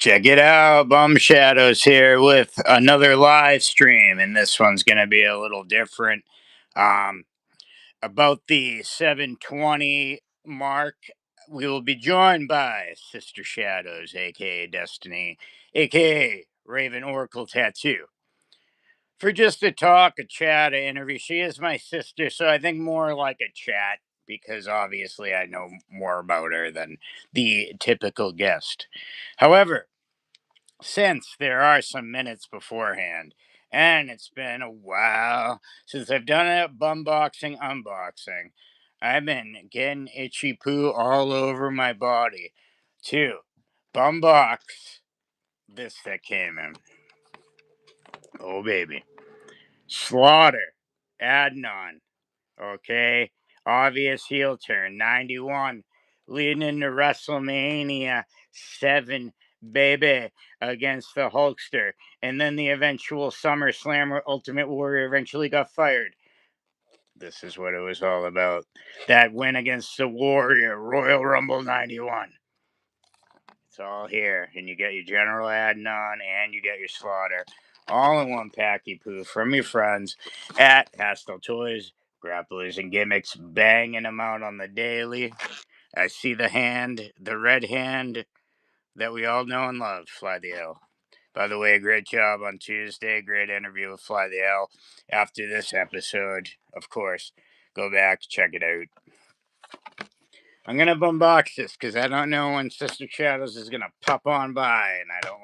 Check it out, Bum Shadows here with another live stream, and this one's going to be a little different. Um, about the 7:20 mark, we will be joined by Sister Shadows, aka Destiny, aka Raven.oracle.tattoo, for just a talk, a chat, an interview. She is my sister, so I think more like a chat because obviously I know more about her than the typical guest. However, since there are some minutes beforehand, and it's been a while since I've done a bumboxing unboxing, I've been getting itchy poo all over my body to bumbox this that came in. Oh, baby. Slaughter. Adnan. Okay. Obvious heel turn. 91. Leading into WrestleMania 7, baby, against the Hulkster. And then the eventual SummerSlam where Ultimate Warrior eventually got fired. This is what it was all about. That win against the Warrior, Royal Rumble 91. It's all here. And you get your General Adnan and you get your Slaughter. All in one packy poo from your friends at Pastel Toys, Grapplers, and Gimmicks, banging them out on the daily. I see the hand, the red hand that we all know and love, Fly the L. By the way, great job on Tuesday. Great interview with Fly the L. After this episode, of course, go back, check it out. I'm gonna unbox this because I don't know when Sister Shadows is gonna pop on by, and I don't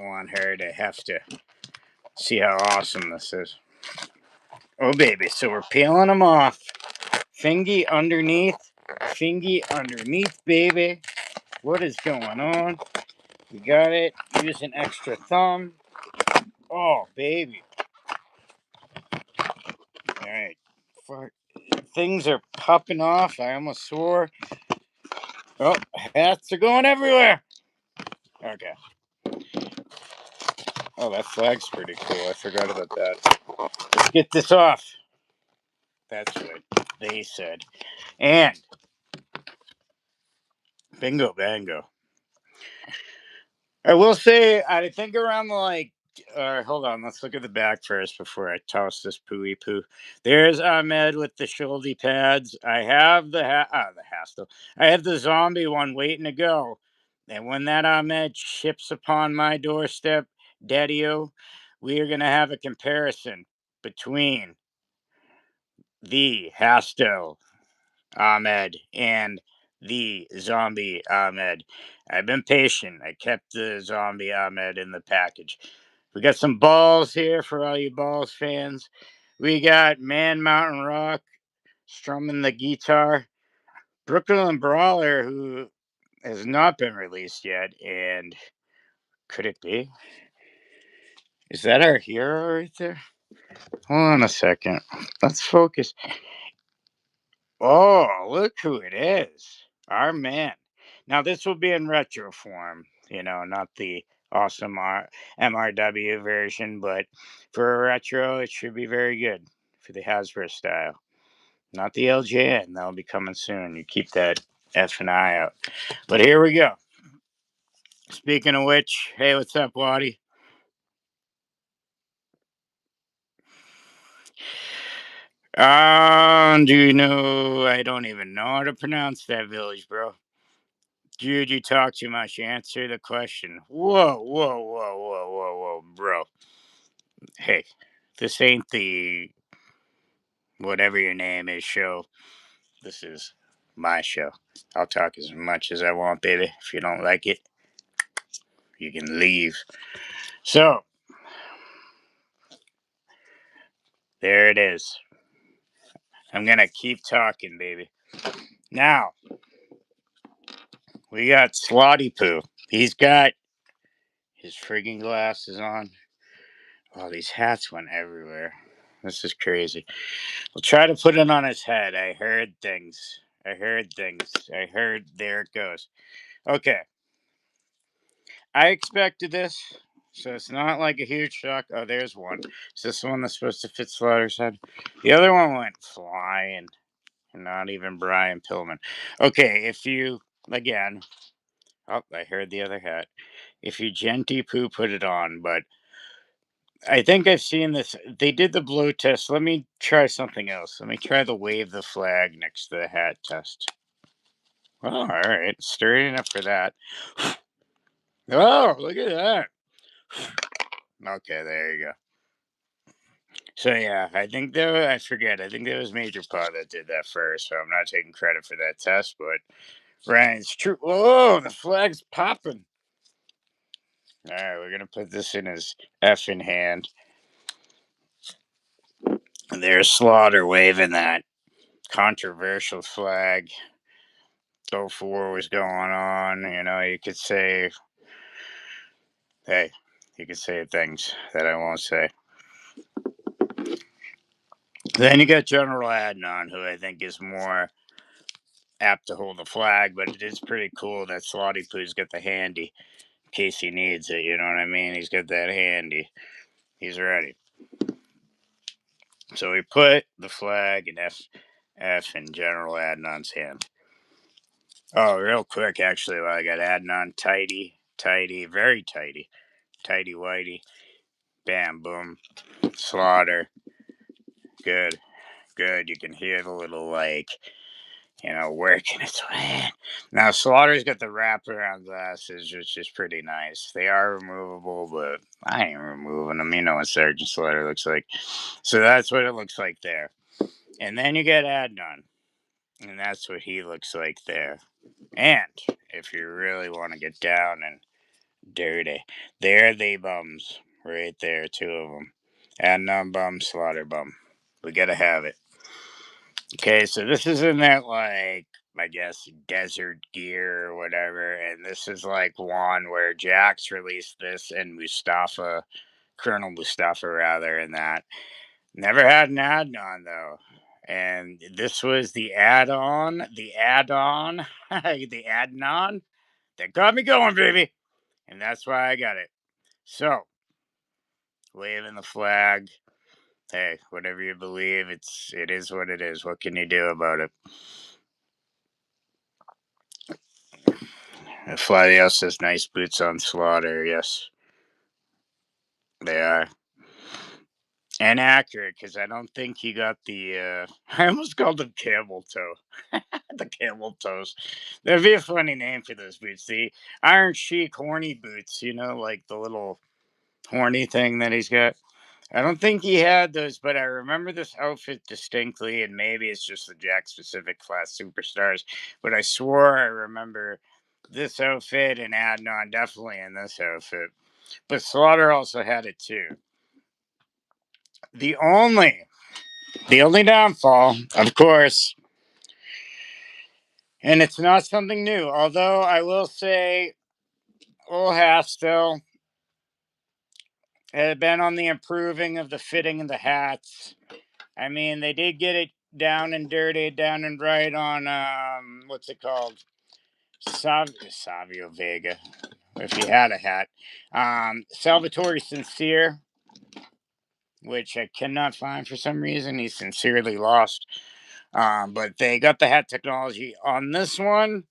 want her to have to see how awesome this is. Oh baby, so we're peeling them off. Fingy underneath, baby. What is going on? We got it. Use an extra thumb. Oh baby. All right. Things are popping off. I almost swore. Oh, hats are going everywhere. Okay. Oh, that flag's pretty cool. I forgot about that. Let's get this off. That's what they said. And bingo bango. I will say, I think around hold on, let's look at the back first before I toss this pooey poo. There's Ahmed with the shoulder pads. I have the Hastel. I have the zombie one waiting to go. And when that Ahmed ships upon my doorstep, Daddy-o, we are going to have a comparison between the Hastel Ahmed and the zombie Ahmed. I've been patient. I kept the zombie Ahmed in the package. We got some balls here for all you balls fans. We got Man Mountain Rock strumming the guitar. Brooklyn Brawler, who has not been released yet, and could it be? Is that our hero right there? Hold on a second. Let's focus. Oh, look who it is. Our man. Now, this will be in retro form, not the awesome MRW version, but for a retro, it should be very good for the Hasbro style. Not the LJN. That'll be coming soon. You keep that F and I out. But here we go. Speaking of which, hey, what's up, Waddy? Do you know? I don't even know how to pronounce that village, bro. Dude, you talk too much. Answer the question. Whoa, whoa, whoa, whoa, whoa, whoa, bro. Hey, this ain't the whatever your name is show. This is my show. I'll talk as much as I want, baby. If you don't like it, you can leave. So, there it is. I'm going to keep talking, baby. Now, we got Slotty Poo. He's got his friggin' glasses on. Oh, these hats went everywhere. This is crazy. We'll try to put it on his head. I heard things. There it goes. Okay. I expected this, so it's not like a huge shock. Oh, there's one. Is this the one that's supposed to fit Slaughter's head? The other one went flying. Not even Brian Pillman. Okay, again, Oh, I heard the other hat. If you genty poo, put it on. But I think I've seen this. They did the blow test. Let me try something else. Let me try the wave the flag next to the hat test. Oh, all right. Sturdy enough for that. Oh, look at that. Okay, there you go. So yeah, I think though I forget. I think that was Major Paw that did that first. So I'm not taking credit for that test, but right, it's true. Oh, the flag's popping. All right, we're gonna put this in his effing hand. And there's Slaughter waving that controversial flag. Go for was going on. You know, you could say, hey, you could say things that I won't say. Then you got General Adnan, who I think is more apt to hold the flag, but it is pretty cool that Slotty Poo's got the handy in case he needs it. You know what I mean? He's got that handy. He's ready. So we put the flag in F in General Adnan's hand. Oh, real quick, actually, while I got Adnan, tidy, very tidy, tidy whitey, bam, boom, Slaughter, good, good. You can hear the little like, you know, working its way in. Now Slaughter's got the wraparound glasses, which is pretty nice. They are removable, but I ain't removing them. You know what Sergeant Slaughter looks like. So that's what it looks like there. And then you get Adnan, and that's what he looks like there. And if you really want to get down and dirty, there they bums. Right there, two of them. Adnan bum, Slaughter bum. We gotta have it. Okay, so this is in that, like, I guess, desert gear or whatever. And this is like one where Jax released this and Mustafa, Colonel Mustafa, rather, in that. Never had an add-on though. And this was the add-on, the add-on, the add-on that got me going, baby. And that's why I got it. So, waving the flag. Hey, whatever you believe, it is what it is. What can you do about it? Flavio says nice boots on Slaughter. Yes, they are. And accurate, because I don't think he got the. I almost called them camel toe. The camel toes. That'd be a funny name for those boots. The Iron Sheik horny boots, you know, like the little horny thing that he's got. I don't think he had those, but I remember this outfit distinctly, and maybe it's just the Jack specific class superstars. But I swore I remember this outfit and Adnan definitely in this outfit. But Slaughter also had it too. The only the only downfall, of course, and it's not something new, although I will say old Hastel had been on the improving of the fitting of the hats. I mean, they did get it down and dirty, down and right on what's it called? Savio Vega. If he had a hat. Salvatore Sincere, which I cannot find for some reason. He's sincerely lost. But they got the hat technology on this one.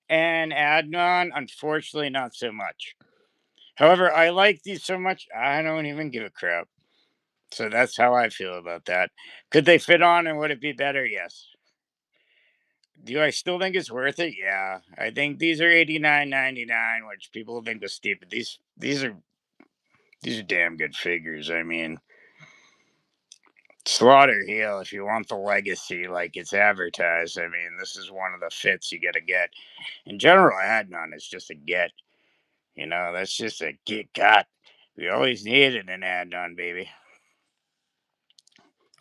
And Adnan, unfortunately, not so much. However, I like these so much, I don't even give a crap. So that's how I feel about that. Could they fit on and would it be better? Yes. Do I still think it's worth it? Yeah. I think these are $89.99, which people think is steep, but these are damn good figures. I mean, Slaughter Heel, if you want the legacy like it's advertised, I mean, this is one of the fits you gotta get. In general, Adnan is just a get. You know, that's just a get got. We always needed an Adnan, baby.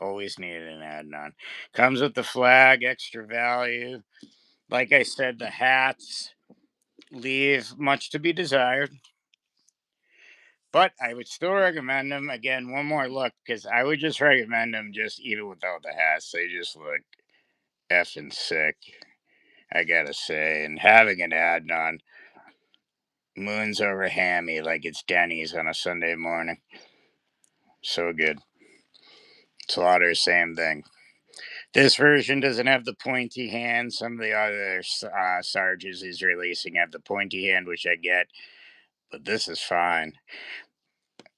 Always needed an Adnan. Comes with the flag, extra value. Like I said, the hats leave much to be desired. But I would still recommend them. Again, one more look, because I would just recommend them just even without the hats. They just look effing sick, I gotta say. And having an Adnan moons over hammy like it's Denny's on a Sunday morning. So good. Slaughter, same thing. This version doesn't have the pointy hand. Some of the other Sarges he's releasing have the pointy hand, which I get, but this is fine.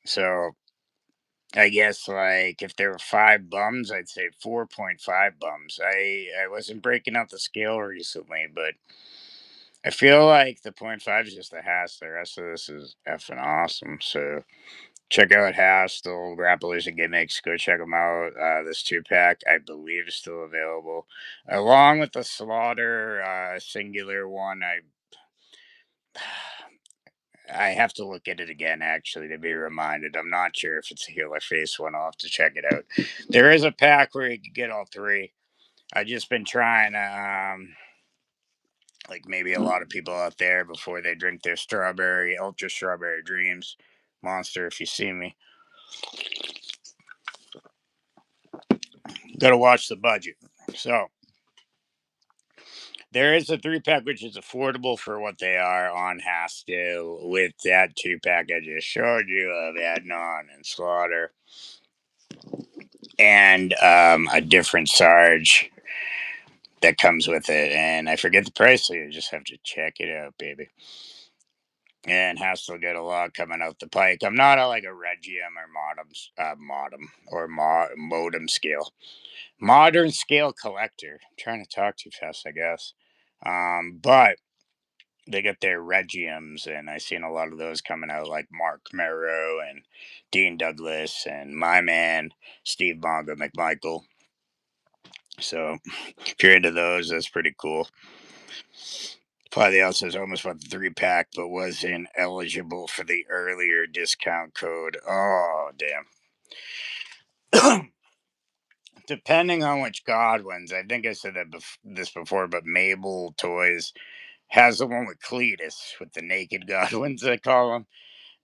So I guess like if there were 5 bums, I'd say 4.5 bums. I wasn't breaking out the scale recently, but I feel like the 0.5 is just a hash. The rest of this is effing awesome. So check out Hass, the old Grapplers and Gimmicks. Go check them out. This 2-pack, I believe, is still available. Along with the Slaughter singular one, I have to look at it again, actually, to be reminded. I'm not sure if it's a healer face one. I'll have to check it out. There is a pack where you can get all 3. I've just been trying to, like maybe a lot of people out there, before they drink their ultra strawberry dreams. Monster, if you see me. Gotta watch the budget. So, there is a 3-pack which is affordable for what they are on Hastill, with that 2-pack I just showed you of Adnan and Slaughter, and a different Sarge that comes with it. And I forget the price, so you just have to check it out, baby. And Hastill get a lot coming out the pike. I'm not like a Regium or modem scale. Modern scale collector. I'm trying to talk too fast, I guess. But they get their Regiums, and I've seen a lot of those coming out, like Mark Merrow and Dean Douglas and my man Steve Bongo McMichael. So if you're into those, that's pretty cool. Probably else has almost bought the 3-pack, but wasn't eligible for the earlier discount code. Oh, damn. Depending on which Godwins, I think I said this before, but Mabel Toys has the one with Cletus, with the naked Godwins, I call them.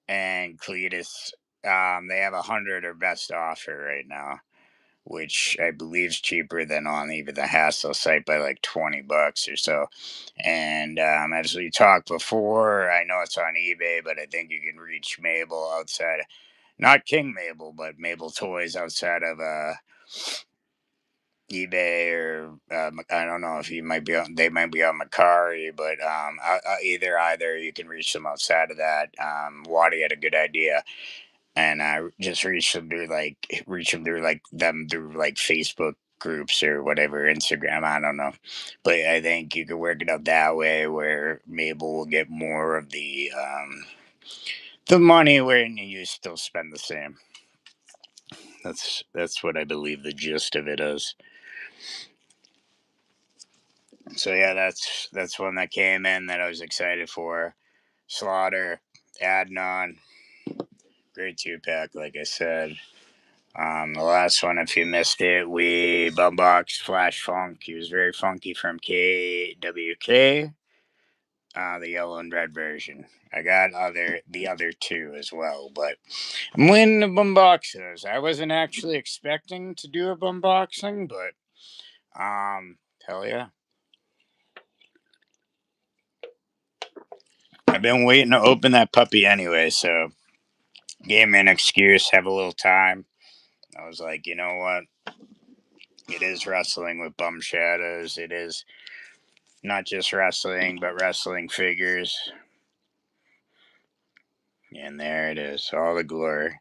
And Cletus, they have 100 or best offer right now, which I believe is cheaper than on even the Hassel site by like $20 or so. And as we talked before, I know it's on eBay, but I think you can reach Mabel outside, not King Mabel, but Mabel Toys outside of eBay, or I don't know if they might be on Macari, but either you can reach them outside of that. Waddy had a good idea, and I just reach them through like Facebook groups or whatever, Instagram, I don't know, but I think you could work it out that way, where Mabel will get more of the money, where you still spend the same. That's what I believe the gist of it is. So yeah, that's one that came in that I was excited for. Slaughter, Adnan, great 2-pack, like I said. The last one, if you missed it, we bumboxed Flash Funk. He was very funky from KWK, the yellow and red version. I got the other 2 as well, but I'm winning the bumboxes. I wasn't actually expecting to do a bumboxing, but hell yeah. I've been waiting to open that puppy anyway, so gave me an excuse, have a little time. I was like, you know what? It is wrestling with Bum Shadows. It is not just wrestling, but wrestling figures. And there it is, all the glory.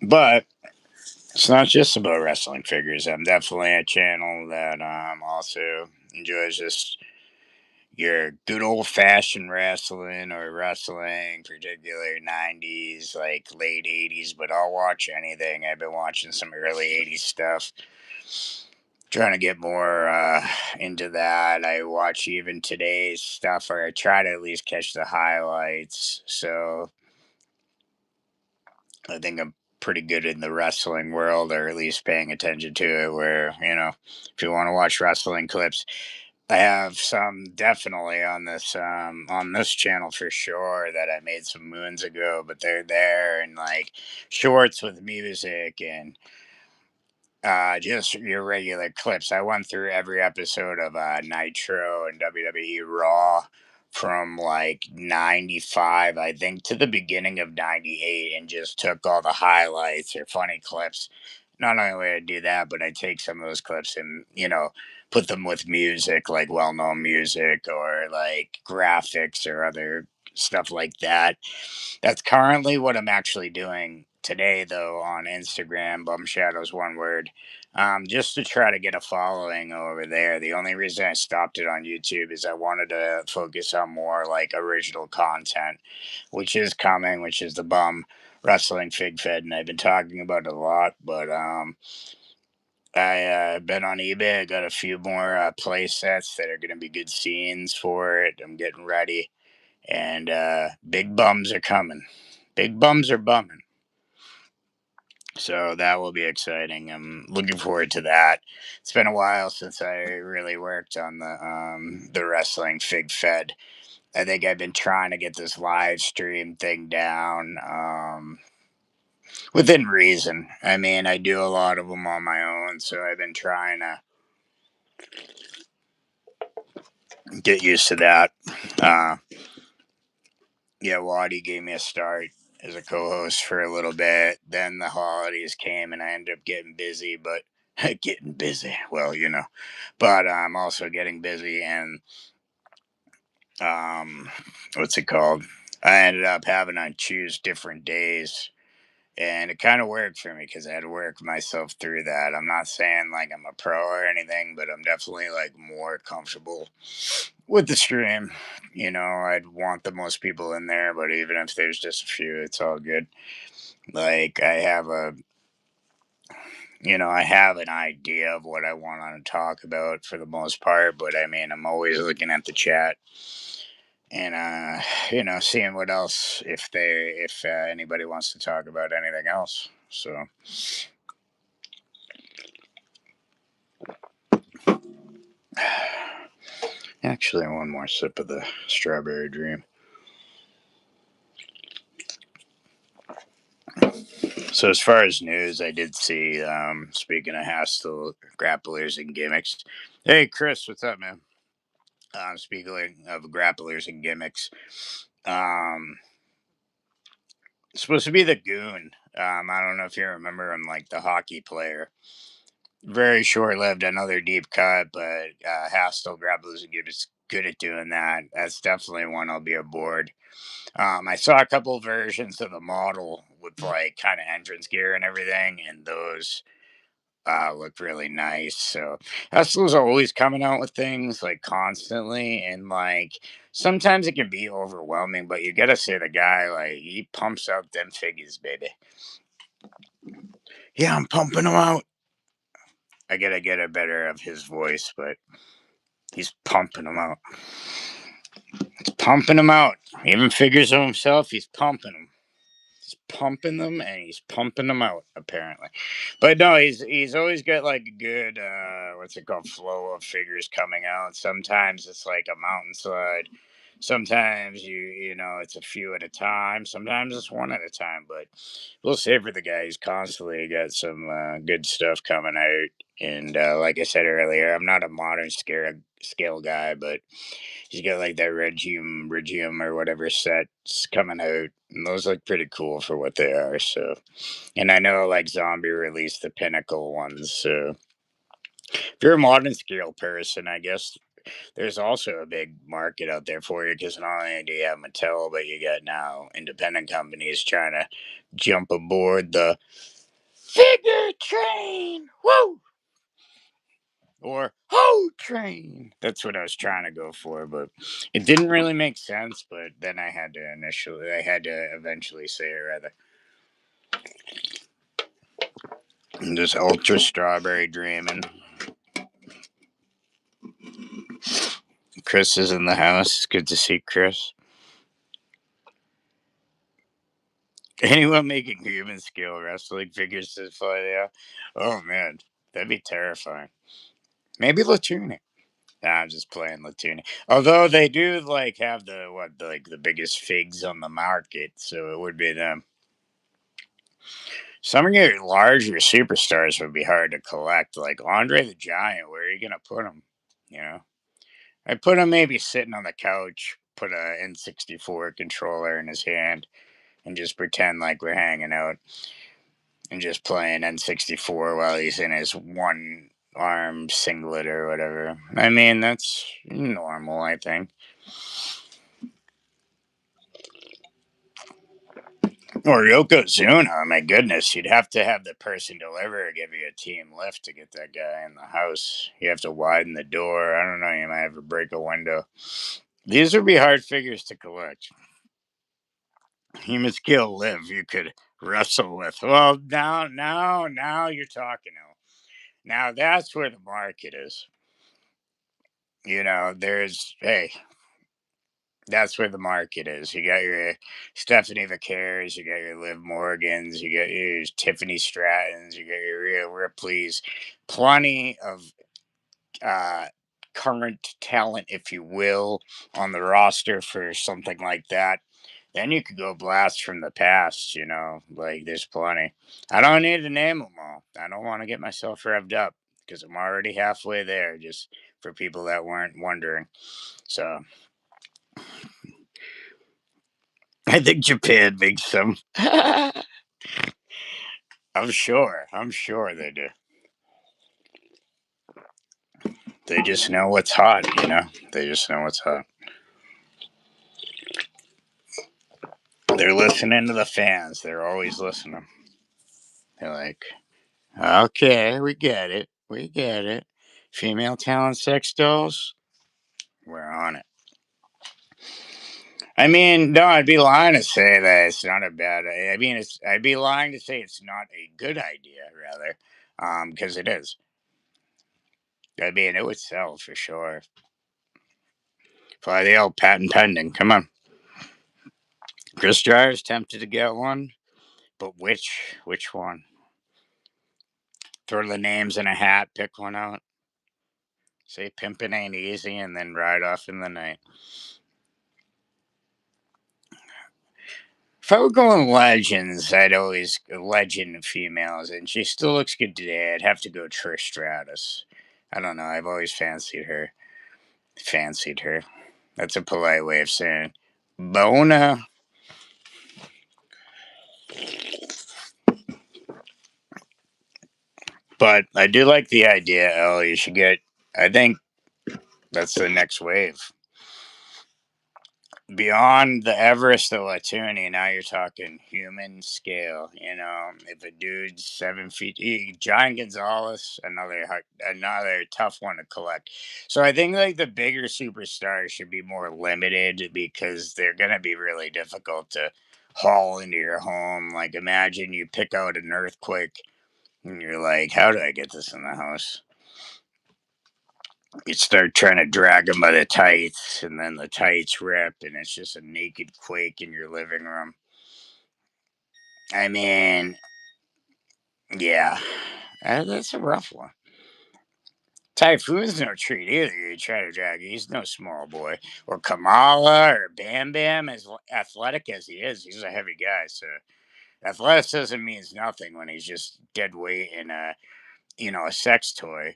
But it's not just about wrestling figures. I'm definitely a channel that also enjoys just your good old fashioned wrestling, or wrestling, particular 90s, like late 80s, but I'll watch anything. I've been watching some early 80s stuff. Trying to get more into that. I watch even today's stuff, or I try to at least catch the highlights. So I think I'm pretty good in the wrestling world, or at least paying attention to it. Where, if you want to watch wrestling clips, I have some definitely on this channel for sure that I made some moons ago, but they're there, and like shorts with music, and just your regular clips. I went through every episode of Nitro and WWE Raw from like 95, I think, to the beginning of 98 and just took all the highlights or funny clips. Not only would I do that, but I take some of those clips and, put them with music, like well known music or like graphics or other stuff like that. That's currently what I'm actually doing today, though, on Instagram, Bum Shadows, one word, just to try to get a following over there. The only reason I stopped it on YouTube is I wanted to focus on more like original content, which is coming, which is the Bum Wrestling Fig Fed, and I've been talking about it a lot, but I been on eBay. I got a few more play sets that are going to be good scenes for it. I'm getting ready, and big bums are coming. Big bums are bumming. So that will be exciting. I'm looking forward to that. It's been a while since I really worked on the wrestling fig fed. I think I've been trying to get this live stream thing down within reason. I mean, I do a lot of them on my own, so I've been trying to get used to that. Uh, yeah, Waddy gave me a start as a co-host for a little bit. Then the holidays came, and I ended up getting busy. But getting busy, well, But I'm also getting busy, and what's it called? I ended up having to choose different days, and it kind of worked for me because I had to work myself through that. I'm not saying like I'm a pro or anything, but I'm definitely like more comfortable with the stream. I'd want the most people in there, but even if there's just a few, it's all good. Like I have an idea of what I want to talk about for the most part, but I mean, I'm always looking at the chat and seeing what else if anybody wants to talk about anything else. So actually, one more sip of the strawberry dream. So as far as news, I did see. Speaking of hostile grapplers and gimmicks, hey Chris, what's up, man? Speaking of grapplers and gimmicks, um, it's supposed to be the Goon. I don't know if you remember him, like the hockey player. Very short lived, another deep cut, but hostile grapplers and gimmicks good at doing that. That's definitely one I'll be aboard. I saw a couple versions of the model with like kind of entrance gear and everything, and those looked really nice. So Hustle's always coming out with things like constantly, and like sometimes it can be overwhelming, but you gotta say the guy like he pumps out them figures, baby. Yeah, I'm pumping them out. I gotta get a better of his voice, but he's pumping them out. He's pumping them out. He even figures of himself. He's pumping them. He's pumping them and he's pumping them out apparently, but no, he's always got like a good what's it called, flow of figures coming out. Sometimes it's like a mountainside, sometimes it's a few at a time, sometimes it's one at a time, but we'll say for the guy, he's constantly got some good stuff coming out. And like I said earlier, I'm not a modern scale guy, but he's got like that Regium or whatever sets coming out, and those look pretty cool for what they are. So, and I know like Zombie released the Pinnacle ones. So, if you're a modern scale person, I guess there's also a big market out there for you because not only do you have Mattel, but you got now independent companies trying to jump aboard the figure train. Woo! Or Ho Train. That's what I was trying to go for, but it didn't really make sense. But then I had to eventually say it rather. This ultra strawberry dreaming. Chris is in the house. It's good to see Chris. Anyone making human scale wrestling figures to fly there? Oh man, that'd be terrifying. Maybe Latuni. Nah, I'm just playing Latuni. Although they do like have the biggest figs on the market, so it would be them. Some of your larger superstars would be hard to collect, like Andre the Giant. Where are you gonna put him? You know, I put him maybe sitting on the couch, put a N64 controller in his hand and just pretend like we're hanging out and just playing N64 while he's in his one arm singlet or whatever. I mean, that's normal, I think. Or Yokozuna, my goodness, you'd have to have the person deliver give you a team lift to get that guy in the house. You have to widen the door. I don't know, you might have to break a window. These would be hard figures to collect. Human skill live you could wrestle with. Well, now you're talking. Now that's where the market is. Hey, that's where the market is. You got your Stephanie Vicares, you got your Liv Morgans, you got your Tiffany Strattons, you got your Rhea Ripley's, plenty of uh, current talent, if you will, on the roster for something like that. Then you could go blast from the past, like there's plenty. I don't need to name them all. I don't want to get myself revved up because I'm already halfway there, just for people that weren't wondering. So I think Japan makes some. I'm sure. I'm sure they do. They just know what's hot. They just know what's hot. They're listening to the fans. They're always listening. They're like, okay, we get it. We get it. Female talent sex dolls? We're on it. I mean, no, I'd be lying to say that it's not a bad. I mean, I'd be lying to say it's not a good idea, rather, because it is. I mean, it would sell for sure. Fly the old patent pending. Come on, Chris Dryer's tempted to get one, but which one? Throw the names in a hat, pick one out. Say pimpin' ain't easy, and then ride off in the night. If I were going legends, I'd always legend females, and she still looks good today. I'd have to go Trish Stratus. I don't know. I've always fancied her. Fancied her. That's a polite way of saying Bona. But I do like the idea, Elle. You should get. I think that's the next wave. Beyond the Everest of Latuni, now you're talking human scale. If a dude's 7 feet, John Gonzalez, another tough one to collect. So I think like the bigger superstars should be more limited because they're gonna be really difficult to haul into your home. Like imagine you pick out an earthquake, and you're like, how do I get this in the house? You start trying to drag them by the tights, and then the tights rip, and it's just a naked quake in your living room. I mean, yeah, that's a rough one. Typhoon's no treat either. You try to drag, he's no small boy. Or Kamala or Bam Bam, as athletic as he is, he's a heavy guy. So athleticism means nothing when he's just dead weight in a sex toy.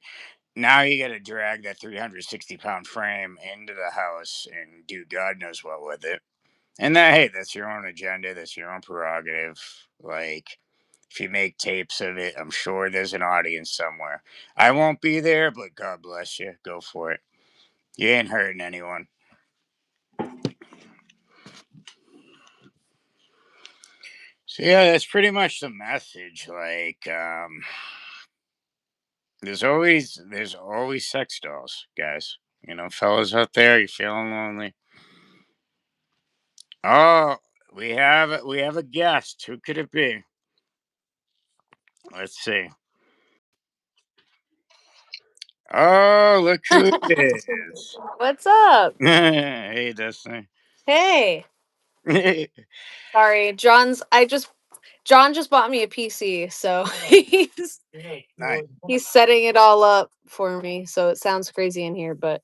Now you got to drag that 360-pound frame into the house and do God knows what with it. And hey, that's your own agenda. That's your own prerogative. Like, if you make tapes of it, I'm sure there's an audience somewhere. I won't be there, but God bless you. Go for it. You ain't hurting anyone. So yeah, that's pretty much the message. Like, there's always sex dolls, guys. Fellas out there, you feeling lonely? Oh, we have a guest. Who could it be? Let's see. Oh, look who it is. What's up? Hey, Destiny. Hey. Sorry, John just bought me a PC, so Nice. he's setting it all up for me, so it sounds crazy in here, but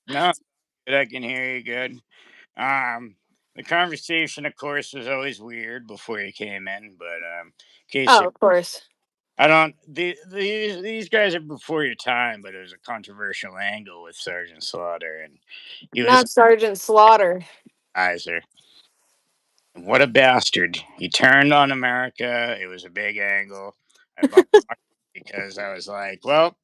No, good. I can hear you good. The conversation, of course, was always weird before you came in, but in case oh, you of course. I don't. These guys are before your time, but it was a controversial angle with Sergeant Slaughter, and he was Not Sergeant Slaughter. Kaiser. What a bastard! He turned on America. It was a big angle. I bumped because I was like, well,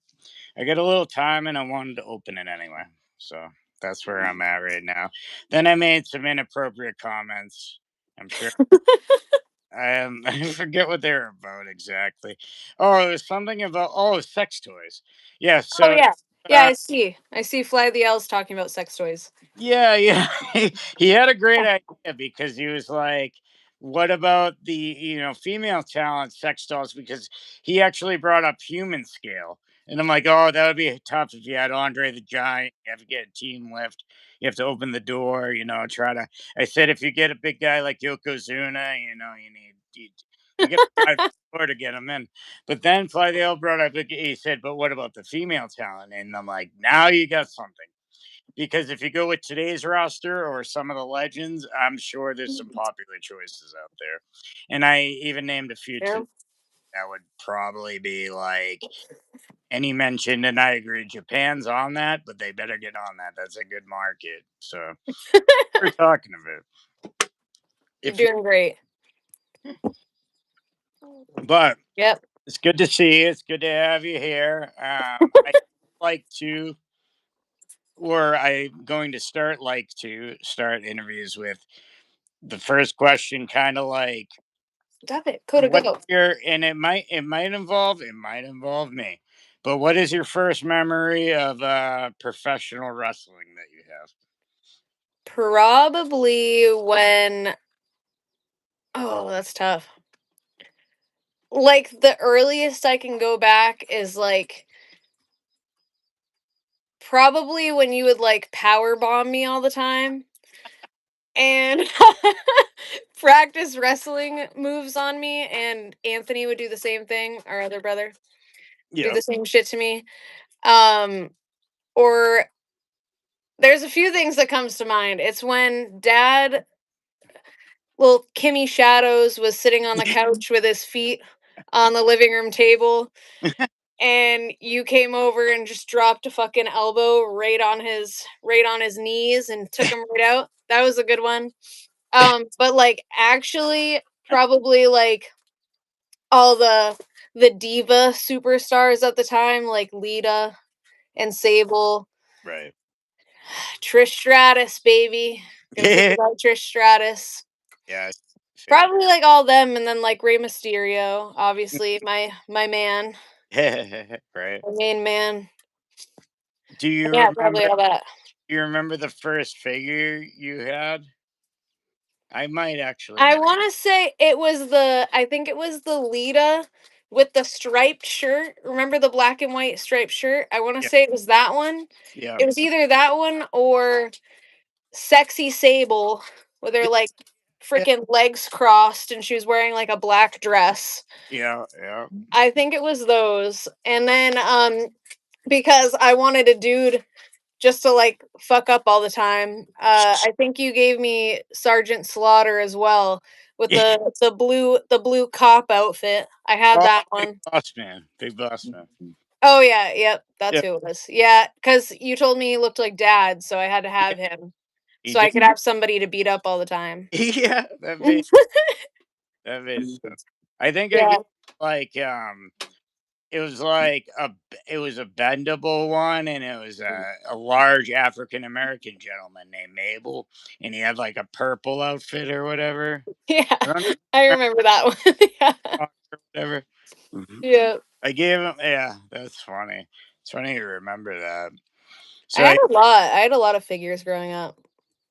I got a little time, and I wanted to open it anyway. So that's where I'm at right now. Then I made some inappropriate comments. I'm sure I forget what they were about exactly. Oh, it was something about sex toys. Yeah, Oh so yeah. Yeah, uh, I see. I see Fly the L's talking about sex toys. yeah, yeah. He had a great idea because he was like, what about the, female talent sex dolls? Because he actually brought up human scale. And I'm like, oh, that would be tough if you had Andre the Giant. You have to get a team lift. You have to open the door, try to. I said, if you get a big guy like Yokozuna, you get a door to get him in. But then Fly the L brought up, he said, but what about the female talent? And I'm like, now you got something. Because if you go with today's roster or some of the legends, I'm sure there's some popular choices out there. And I even named a few Yeah. today that would probably be like any mentioned, and I agree, Japan's on that, but they better get on that. That's a good market. So we're talking about You're if you, doing great. but Yep. it's good to see you. It's good to have you here. I like to, or I'm going to start interviews with the first question, kind of like Stop it. Coda what go. your and it might involve me, but what is your first memory of professional wrestling that you have? Probably when oh, that's tough. Like the earliest I can go back is like probably when you would like power bomb me all the time and practice wrestling moves on me, and Anthony would do the same thing, our other brother. Do Yeah. the same shit to me. Um or there's a few things that comes to mind. It's when dad well, Kimmy Shadows was sitting on the couch with his feet on the living room table, and you came over and just dropped a fucking elbow right on his knees and took him right out. That was a good one. But like actually probably like all the diva superstars at the time, like Lita and Sable, Right. Trish Stratus, baby. Gonna forget Yeah. about Trish Stratus. Fan. Probably like all them, and then like Rey Mysterio, obviously my man, Right. my main man. Do you Yeah, remember? probably all that. You remember the first figure you had? I might actually I know. want to say I think it was the Lita with the striped shirt. Remember the black and white striped shirt? I want to Yeah. say it was that one. Yeah. It was either that one or Sexy Sable with her like Yeah. freaking legs crossed and she was wearing like a black dress. Yeah. Yeah. I think it was those. And then because I wanted a dude just to like fuck up all the time. I think you gave me Sergeant Slaughter as well with the blue cop outfit. I had Oh, that big one. boss man. Big boss man. Oh yeah, yep, that's Yeah. who it was. Yeah, because you told me he looked like dad, so I had to Yeah. have him He so I did. could have somebody to beat up all the time. Yeah. That made sense. I think I Yeah. get like it was like it was a bendable one, and it was a large African American gentleman named Mabel, and he had like a purple outfit or whatever. Yeah, I don't I remember remember that one. Yeah. or whatever. Mhm. Yeah. I gave him. Yeah, that's funny. It's funny to remember that. I So had a lot. I had a lot of figures growing up.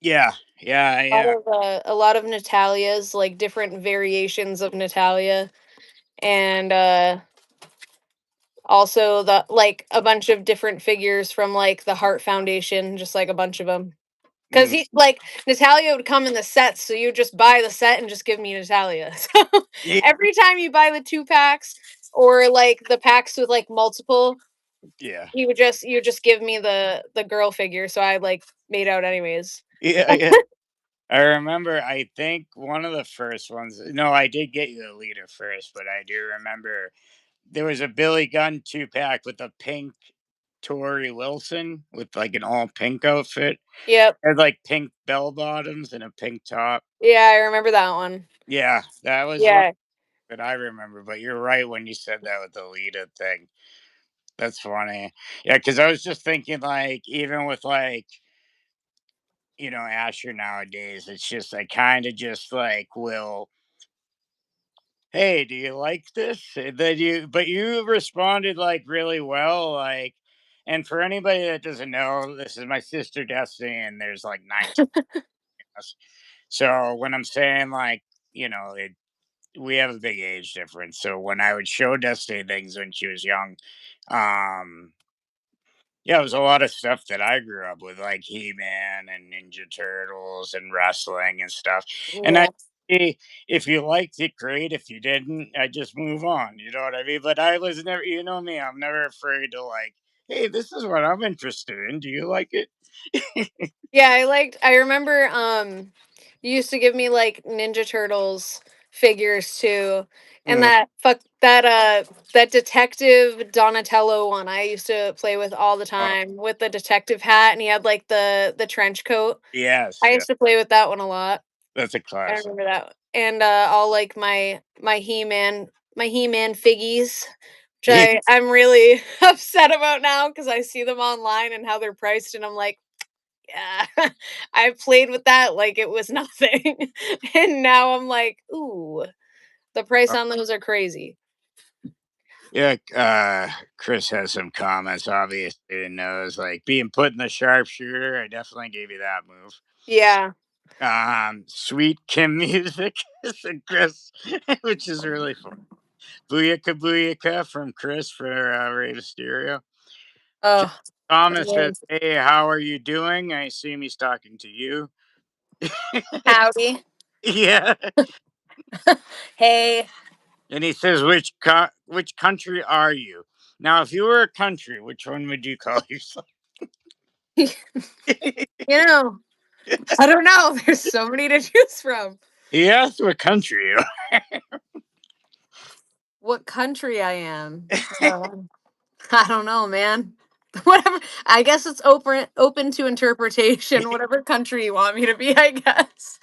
yeah, yeah, yeah. A lot of Natalia's, like different variations of Natalia, and also the like a bunch of different figures from like the Heart Foundation, just like a bunch of them. Because Mm, he like Natalia would come in the sets, so you would just buy the set and just give me Natalia. So yeah, every time you buy the 2 packs or like the packs with like multiple, yeah, you would just give me the girl figure, so I like made out anyways. yeah, yeah. I remember. I think one of the first ones. No, I did get you a leader first, but I do remember there was a Billy Gunn 2-pack with a pink Tori Wilson with like an all pink outfit. Yep. Had like pink bell bottoms and a pink top. Yeah, I remember that one. Yeah, that was one Yeah. that I remember. But you're right when you said that with the Lita thing. That's funny. Yeah, because I was just thinking like even with like Asher nowadays, it's just I kind of just like will, hey, do you like this? But you responded like really well, like, and for anybody that doesn't know, this is my sister Destiny, and there's like 19 of us. So when I'm saying like, we have a big age difference. So when I would show Destiny things when she was young, um, yeah, it was a lot of stuff that I grew up with, like He Man and Ninja Turtles and wrestling and stuff. And Yeah. if you liked it, great. If you didn't, I just move on. You know what I mean? But I was never, you know me, I'm never afraid to like, hey, this is what I'm interested in. Do you like it? Yeah, I remember you used to give me like Ninja Turtles figures too. And Mm, that detective Donatello one I used to play with all the oh, time with the detective hat and he had like the trench coat. yes, I yeah, used to play with that one a lot. that's a I classic. remember that. And all like my He-Man figgies, which I'm really upset about now because I see them online and how they're priced and I'm like, yeah, I played with that like it was nothing. And now I'm like, ooh, the price on those are crazy. Yeah, Chris has some comments. Obviously, and knows like being put in the sharpshooter. I definitely gave you that move. Yeah. Sweet Kim music, said Chris, which is really fun. Booyaka Booyaka from Chris for Rave Stereo. John Oh, Thomas says, amazing. "Hey, how are you doing?" I assume he's talking to you. Howdy. Yeah, Hey. and he says, which country are you?" Now, if you were a country, which one would you call yourself? You know, I don't know. There's so many to choose from. He asked what country you What country I am. I don't know, man. Whatever. I guess it's open to interpretation. Whatever country you want me to be, I guess.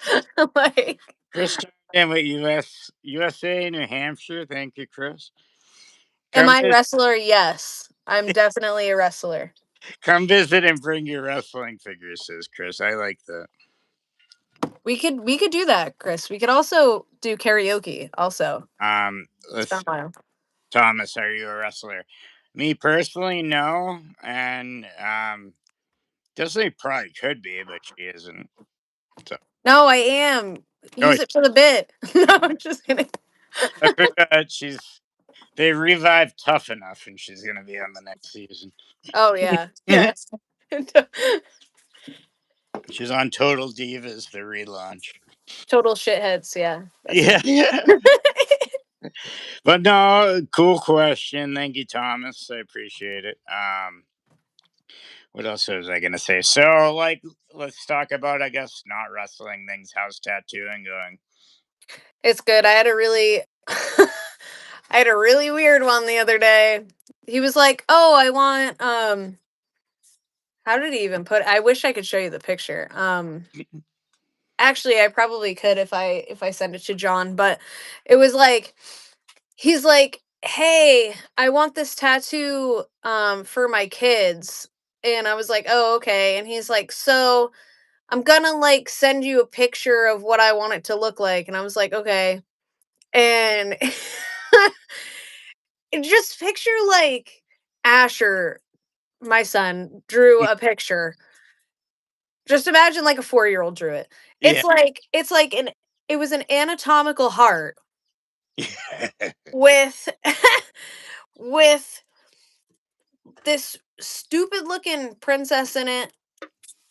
Like, Chris chimed in with USA, New Hampshire. Thank you, Chris. am Come I a visit, wrestler? Yes. I'm definitely a wrestler. come visit and bring your wrestling figures, says Chris. I like that. We could do that, Chris. We could also do karaoke also. Um, It's been let's a while. Thomas, are you a wrestler? Me personally, no, and Disney probably could be, but she isn't. So, No, I am. oh, Use it for the bit. No, I'm just kidding. I forgot they revived Tough Enough, and she's gonna be on the next season. Oh yeah. Yes. She's on Total Divas, the relaunch. Total shitheads, yeah. That's Yeah, me. yeah. But no, cool question. Thank you, Thomas. I appreciate it. What else was I gonna say? So, like, let's talk about, I guess, not wrestling things. How's tattooing going? It's good. I had a really weird one the other day. He was like, "Oh, I want how did he even put I wish I could show you the picture. Actually, I probably could if I send it to John, but it was like he's like, "Hey, I want this tattoo for my kids." And I was like, "Oh, okay." And he's like, "So, I'm gonna like send you a picture of what I want it to look like." And I was like, "Okay." And just picture like Asher, my son, drew a picture. Just imagine like a 4-year-old drew it. Yeah. It's like an it was an anatomical heart with with this stupid looking princess in it,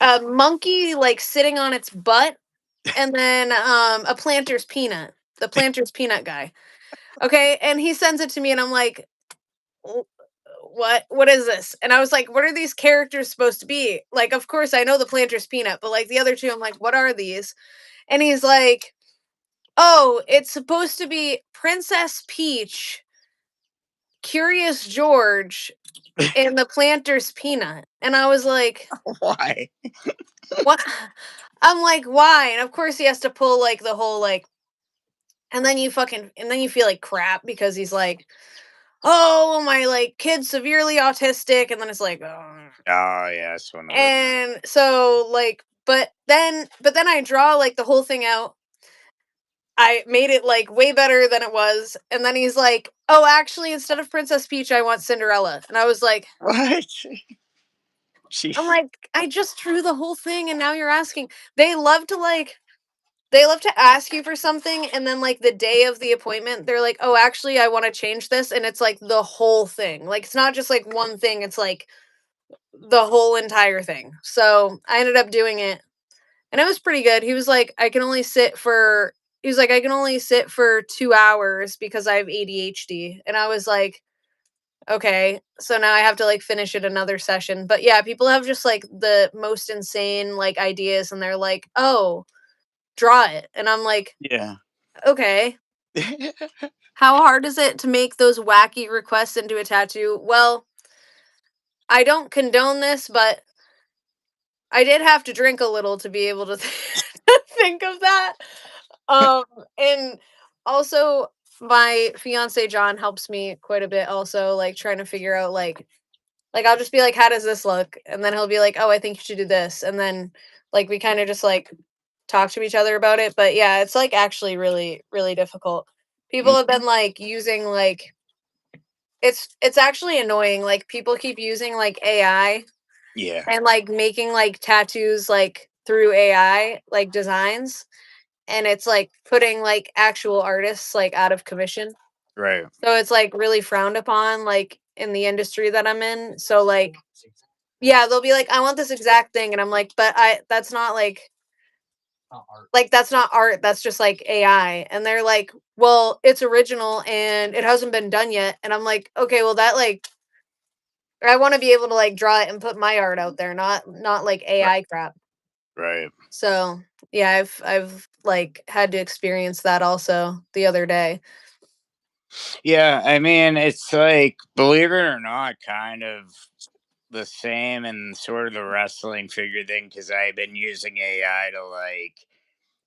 a monkey like sitting on its butt, and then a planter's peanut, the planter's peanut guy. Okay, and he sends it to me, and I'm like, "W- what is this?" And I was like, what are these characters supposed to be? Like, of course I know the planter's peanut, but like the other two, I'm like, what are these? And he's like, oh, it's supposed to be Princess Peach Curious George in the Planters peanut. And I was like, Why? what? I'm like, why? And of course he has to pull like the whole like, and then you feel like crap because he's like, oh, well, my like kid's severely autistic, and then it's like, oh. Oh, yeah, it's one of those. And so like, but then I draw like the whole thing out. I made it like way better than it was, and then he's like, oh, actually, instead of Princess Peach, I want Cinderella, and I was like, What? I'm Jeez. like, I just drew the whole thing, and now you're asking. They love to like they love to ask you for something, and then like the day of the appointment they're like, oh, actually, I want to change this, and it's like the whole thing, like it's not just like one thing, it's like the whole entire thing. So I ended up doing it, and it was pretty good. He was like, I can only sit for 2 hours because I have ADHD, and I was like, okay, so now I have to like finish it another session. But yeah, people have just like the most insane like ideas, and they're like, oh, draw it. And I'm like, Yeah. okay, how hard is it to make those wacky requests into a tattoo? Well, I don't condone this, but I did have to drink a little to be able to think of that. Um, and also my fiance John helps me quite a bit also, like trying to figure out like I'll just be like, how does this look? And then he'll be like, oh, I think you should do this. And then like we kind of just like talk to each other about it. But yeah, it's like actually really, really difficult. People Mm, have been like using like it's actually annoying. Like people keep using like AI yeah. and like making like tattoos like through AI like designs, and it's like putting like actual artists like out of commission. Right. So it's like really frowned upon like in the industry that I'm in. So like yeah, they'll be like, I want this exact thing, and I'm like, but I that's not like that's not art, that's just like AI. And they're like, well, it's original and it hasn't been done yet. And I'm like, okay, well that like I want to be able to like draw it and put my art out there, not like Right. AI crap. Right. So yeah, I've like had to experience that also the other day. Yeah. I mean, it's like, believe it or not, kind of the same and sort of the wrestling figure thing because I've been using AI to like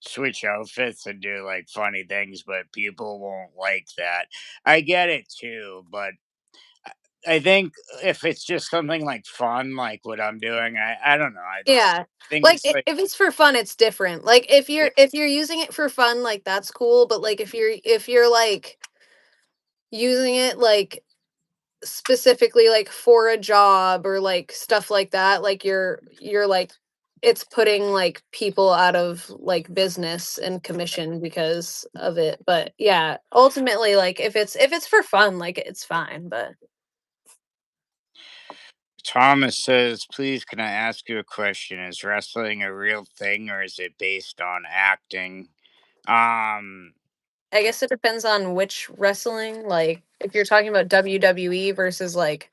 switch outfits and do like funny things, but people won't like that. I get it too, but I think if it's just something like fun, like what I'm doing, I don't know. I Yeah. think Like it's like, if it's for fun, it's different. Like if yeah, you're using it for fun, like that's cool, but like if you're like using it like specifically like for a job or like stuff like that, like you're like it's putting like people out of like business and commission because of it. But yeah, ultimately like if it's for fun, like it's fine, but Thomas says, please, can I ask you a question? Is wrestling a real thing or is it based on acting? Um, I guess it depends on which wrestling. Like if you're talking about WWE versus like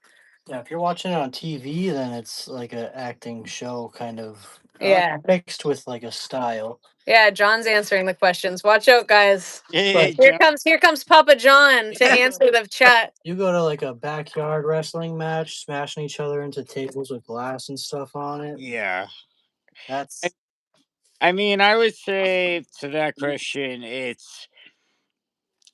Yeah, if you're watching it on TV, then it's like a acting show kind of yeah. mixed with like a style. Yeah, John's answering the questions. Watch out, guys. hey, Here John. comes Papa John to answer the chat. You go to like a backyard wrestling match, smashing each other into tables with glass and stuff on it. Yeah. I, That's I mean, I would say to that question,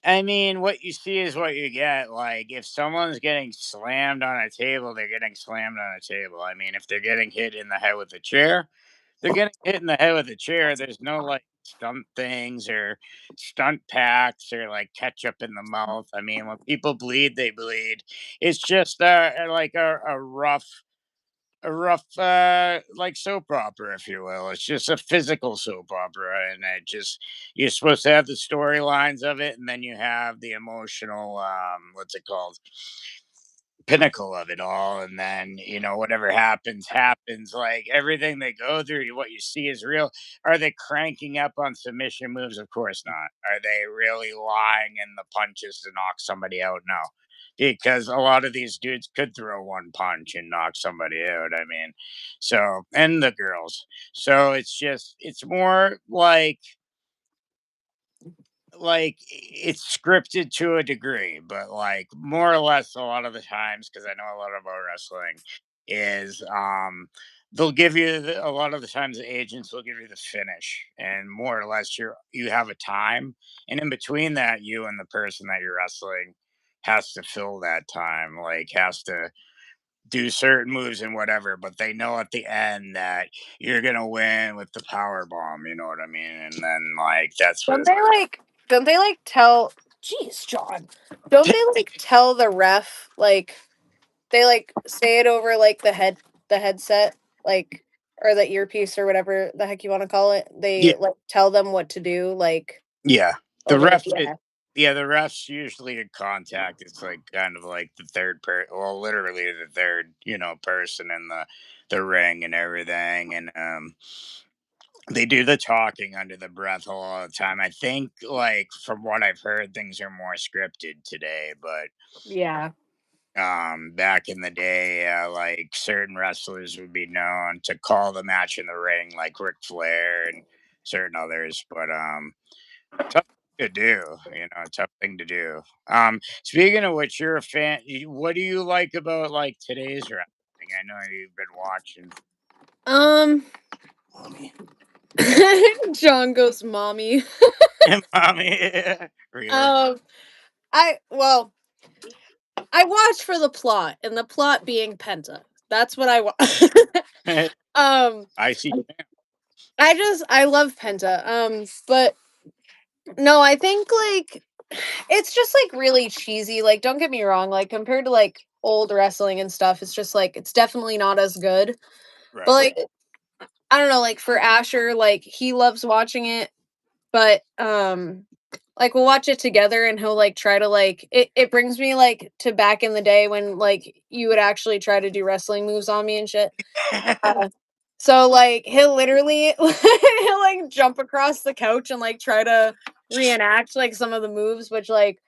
I mean, what you see is what you get. Like, if someone's getting slammed on a table, they're getting slammed on a table. I mean, if they're getting hit in the head with a chair, they're getting hit in the head with a chair. There's no like stunt things or stunt packs or like ketchup in the mouth. I mean, when people bleed, they bleed. It's just like a rough like soap opera, if you will. It's just a physical soap opera, and it just you're supposed to have the storylines of it, and then you have the emotional what's it called, pinnacle of it all, and then whatever happens. Like everything they go through, what you see is real. Are they cranking up on submission moves? Of course not. Are they really lying in the punches to knock somebody out? No, because a lot of these dudes could throw one punch and knock somebody out. I mean, so, and the girls. So it's more like like it's scripted to a degree, but like more or less a lot of the times, because I know a lot about wrestling, is they'll give you a lot of the times the agents will give you the finish, and more or less you have a time, and in between that, you and the person that you're wrestling has to fill that time, like has to do certain moves and whatever, but they know at the end that you're gonna win with the power bomb, you know what I mean? And then like that's what Don't they like tell Jeez, John. Don't they like tell the ref like they like say it over like the headset, like or the earpiece or whatever the heck you want to call it. yeah, They like tell them what to do, like yeah. The over ref yeah. yeah, the ref's usually in contact. It's like kind of like the well, literally the third, person in the ring and everything. And they do the talking under the breath all the time. I think like from what I've heard, things are more scripted today, but Yeah. back in the day, like certain wrestlers would be known to call the match in the ring, like Ric Flair and certain others. But tough thing to do, tough thing to do. Speaking of which, you're a fan. What do you like about like today's wrestling? I know you've been watching. Mommy. John goes, "Mommy." Mommy, Um, I watch for the plot, and the plot being Penta. That's what I watch. I see. I love Penta. But no, I think like it's just like really cheesy. Like, don't get me wrong. Like compared to like old wrestling and stuff, it's just like it's definitely not as good. But Right. like I don't know. Like for Asher, like he loves watching it, but like we'll watch it together and he'll like try to like it brings me like to back in the day when like you would actually try to do wrestling moves on me and shit. So like he'll literally he'll like jump across the couch and like try to reenact like some of the moves, which like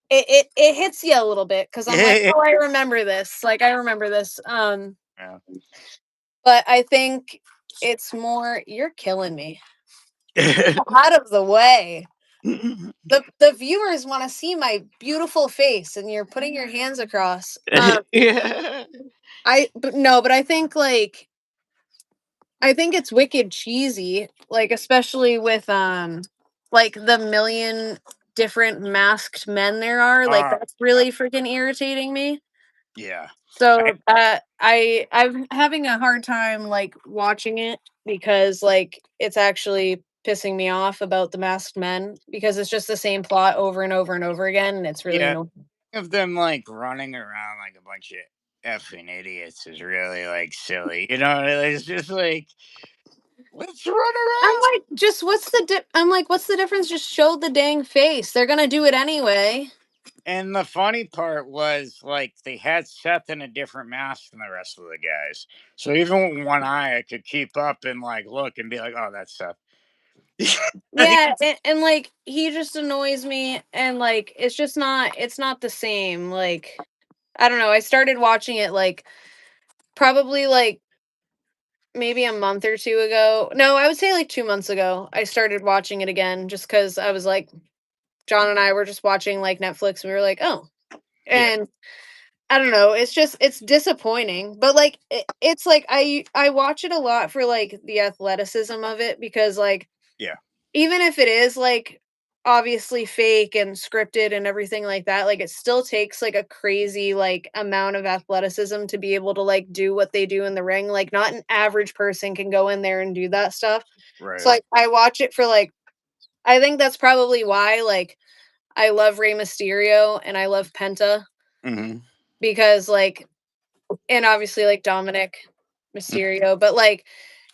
it hits you a little bit because I'm like, oh, I remember this. Like I remember this. Yeah. But I think it's more you're killing me. Out of the way. The viewers want to see my beautiful face and you're putting your hands across. Yeah. But I think like I think it's wicked cheesy, like especially with like the million different masked men there are. Like Uh, that's really freaking irritating me. yeah. So I'm having a hard time like watching it because like it's actually pissing me off about the masked men because it's just the same plot over and over and over again and it's really Yeah. annoying. Of them like running around like a bunch of effing idiots is really like silly. It's just like let's run I'm around. like, just I'm like, what's the difference? Just show the dang face. They're gonna do it anyway. And the funny part was like they had Seth in a different mask than the rest of the guys. So even with one eye I could keep up and like look and be like, oh, that's Seth. Yeah, and like he just annoys me, and like it's not the same. Like I don't know. I started watching it like probably like maybe a month or two ago. No, I would say like 2 months ago. I started watching it again just because I was like, John and I were just watching like Netflix. And we were like, oh, Yeah. and I don't know. It's just it's disappointing, but like it's like I watch it a lot for like the athleticism of it because like Yeah. even if it is like obviously fake and scripted and everything like that, like it still takes like a crazy like amount of athleticism to be able to like do what they do in the ring. Like not an average person can go in there and do that stuff. So Right. like I watch it for like I think that's probably why like I love Rey Mysterio and I love Penta Hmm. because like and obviously like Dominic Mysterio, but like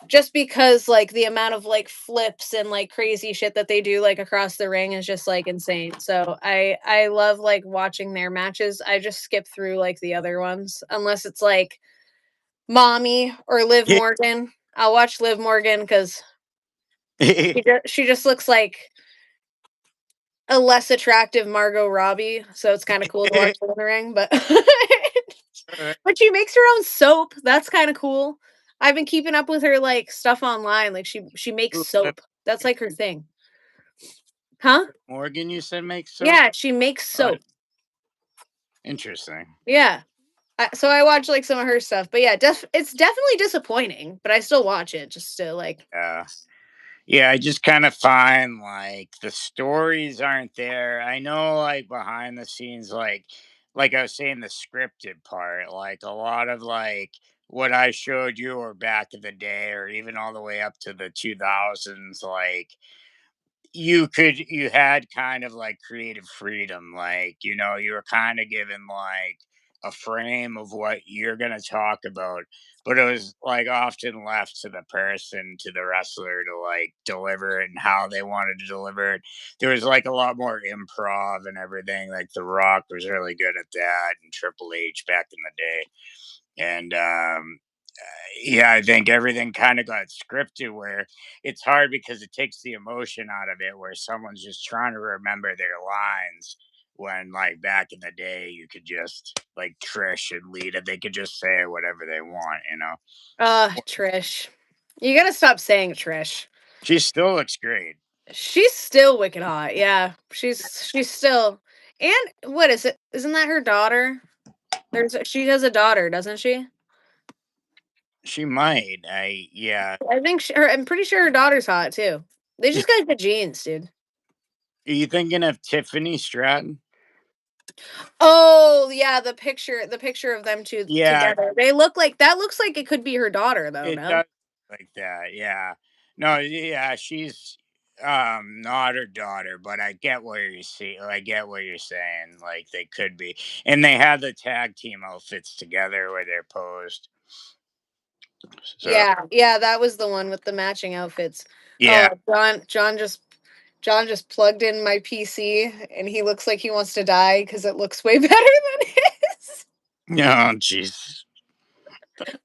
just because like the amount of like flips and like crazy shit that they do like across the ring is just like insane. So I love like watching their matches. I just skip through like the other ones unless it's like Mommy or Liv Yeah. Morgan. I'll watch Liv Morgan because she just looks like a less attractive Margot Robbie, so it's kind of cool to watch her in the ring. But but she makes her own soap. That's kind of cool. I've been keeping up with her like stuff online. Like she makes soap. That's like her thing. Huh? Morgan, you said makes soap? Yeah, she makes soap. Interesting. Yeah. So I watch like some of her stuff, but yeah, it's definitely disappointing, but I still watch it just to like. Yeah, I just kind of find like the stories aren't there. I know like behind the scenes, like I was saying, the scripted part, like a lot of like what I showed you or back in the day or even all the way up to the 2000s, like you had kind of like creative freedom, like you were kind of given like a frame of what you're going to talk about, but it was like often left to the person, to the wrestler, to like deliver it and how they wanted to deliver it. There was like a lot more improv and everything. Like The Rock was really good at that, and Triple H back in the day. And yeah, I think everything kind of got scripted where it's hard because it takes the emotion out of it, where someone's just trying to remember their lines. When like back in the day, you could just like Trish and Lita, they could just say whatever they want. Trish. You gotta stop saying Trish. She still looks great. She's still wicked hot. Yeah, she's still. And what is it? Isn't that her daughter? She has a daughter, doesn't she? She might. I think I'm pretty sure her daughter's hot too. They just got good genes, dude. Are you thinking of Tiffany Stratton? Oh yeah, the picture of them two Yeah, together. They look like that. Looks like it could be her daughter, though. it No. does like that. Yeah. No, yeah, she's not her daughter, but I get where you see I get what you're saying. Like they could be. And they had the tag team outfits together where they're posed. So Yeah, that was the one with the matching outfits. Oh, yeah. John just plugged in my PC, and he looks like he wants to die because it looks way better than his. Oh jeez.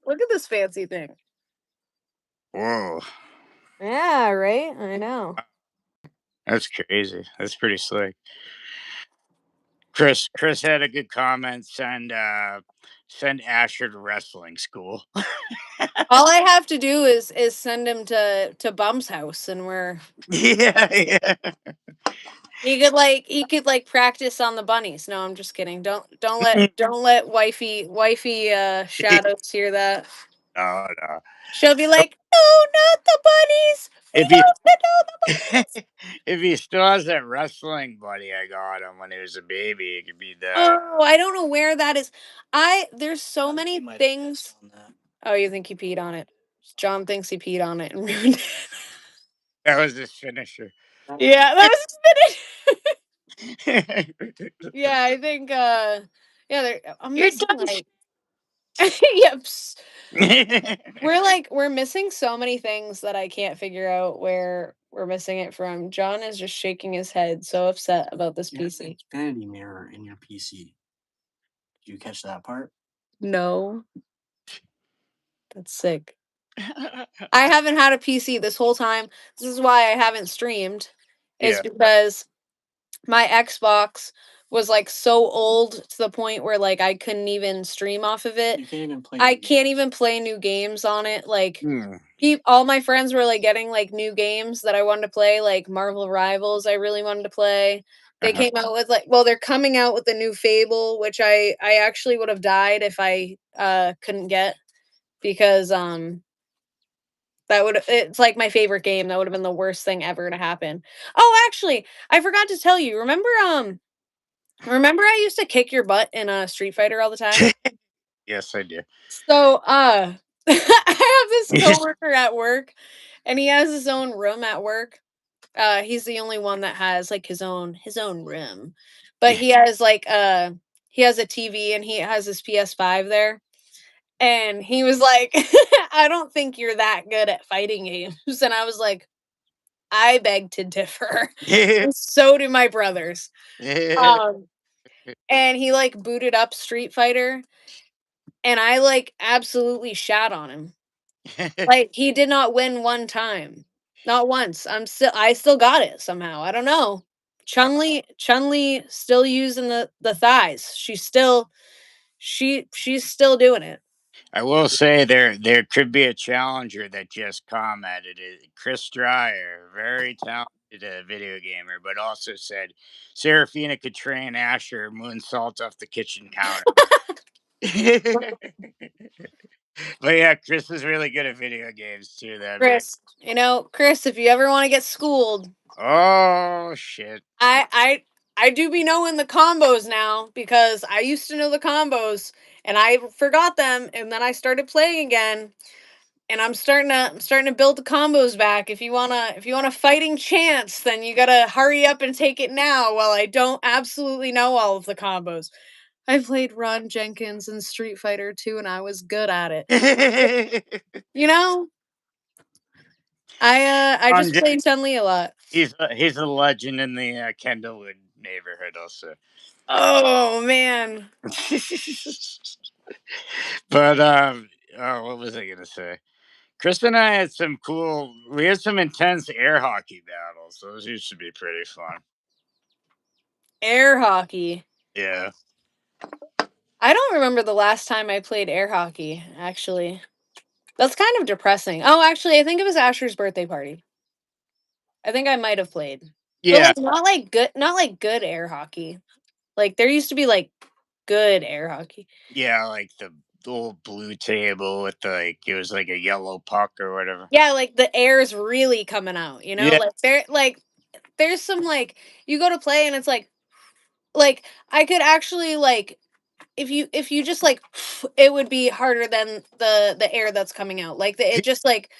Look at this fancy thing. Whoa. Yeah, right. I know. That's crazy. That's pretty slick. Chris had a good comment. Send Asher to wrestling school. All I have to do is send him to Bum's house, and Yeah. he could practice on the bunnies. No, I'm just kidding. Don't let wifey Shadows hear that. No, no. She'll be like, no, not the bunnies. We If he don't know the bunnies. if he still has that wrestling buddy I got him when he was a baby, it could be that. Oh, I don't know where that is. There's so many things. Oh, you think he peed on it? John thinks he peed on it and ruined it. That was his finisher. Yeah, that was his finish. Yeah, I think I'm missing like yep. We're missing so many things that I can't figure out where we're missing it from. John is just shaking his head, so upset about this PC. Infinity mirror in your PC. Did you catch that part? No. That's sick. I haven't had a PC this whole time. This is why I haven't streamed. Is because my Xbox was like so old to the point where like I couldn't even stream off of it. You can't even play. I can't even play new games on it. Like Hmm. all my friends were like getting like new games that I wanted to play, like Marvel Rivals. I really wanted to play. They came out with they're coming out with a new Fable, which I actually would have died if I couldn't get, because it's like my favorite game. That would have been the worst thing ever to happen. Oh, actually, I forgot to tell you. Remember I used to kick your butt in a Street Fighter all the time? Yes, I do. So, I have this coworker at work, and he has his own room at work. He's the only one that has like his own room. But he has he has a TV, and he has his PS5 there. And he was like, I don't think you're that good at fighting games. And I was like, I beg to differ. And so do my brothers. And he like booted up Street Fighter, and I like absolutely shat on him. Like he did not win one time. Not once. I still got it somehow. I don't know. Chun-Li still using the thighs. She's still doing it. I will say there could be a challenger that just commented. Chris Dreyer, very talented a video gamer, but also said Serafina could train Asher moonsault off the kitchen counter. But yeah, Chris is really good at video games too. That big. Chris, Chris, if you ever want to get schooled, Oh shit! I do be knowing the combos now because I used to know the combos and I forgot them, and then I started playing again, and I'm starting to build the combos back. If you want a fighting chance, then you gotta hurry up and take it now while I don't absolutely know all of the combos. I played Ron Jenkins in Street Fighter 2 and I was good at it. You know, I just played Chun-Li a lot. He's a legend in the Kendallwood neighborhood, also. Oh man. But oh, what was I gonna say? Chris and I had we had some intense air hockey battles. Those used to be pretty fun. Air hockey. Yeah. I don't remember the last time I played air hockey, actually. That's kind of depressing. Oh, actually, I think it was Asher's birthday party. I think I might have played. Yeah. But not like good air hockey. Like there used to be like good air hockey. Yeah, like the old blue table with it was like a yellow puck or whatever. Yeah, like the air's really coming out, Yeah. There's some you go to play and it's like I could actually if you just it would be harder than the air that's coming out. It's like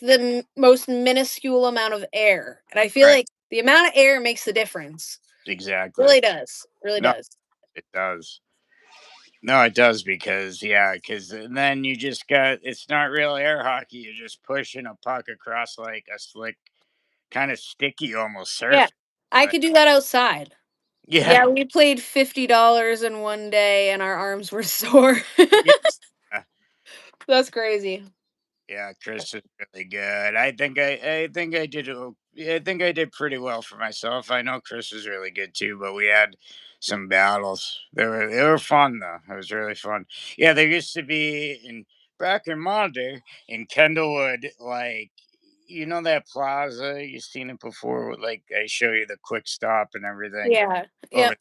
the most minuscule amount of air. And I feel Right. like the amount of air makes the difference. Exactly. Really does. Really No, does. it does. No, it does because then you just it's not real air hockey. You're just pushing a puck across like a slick, kind of sticky almost Yeah. surface. I could do that outside. Yeah. Yeah, we played $50 in one day and our arms were sore. Yeah. That's crazy. Yeah, Chris is really good. I think I did pretty well for myself. I know Chris was really good too, but we had some battles. They were fun though. It was really fun. Yeah, there used to be back in my day in Kendallwood, that plaza. You've seen it before. I show you the quick stop and everything Yeah. over. Yep.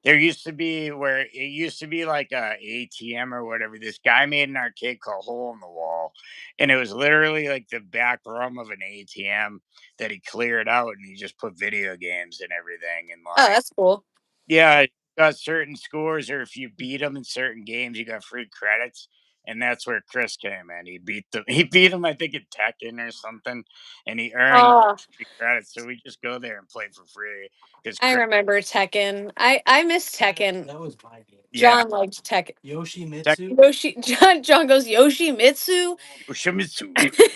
There used to be where it used to be like a ATM or whatever. This guy made an arcade called Hole in the Wall, and it was literally like the back room of an ATM that he cleared out, and he just put video games and everything. And Oh, that's cool. yeah, you got certain scores, or if you beat him in certain games, you got free credits. And that's where Chris came in. He beat them. He beat him, I think, in Tekken or something, and he earned Oh, free credits. So we just go there and play for free because I remember Tekken. I miss Tekken. That was my game. yeah, John liked Tekken. Yoshimitsu? John goes Yoshimitsu. Yoshimitsu.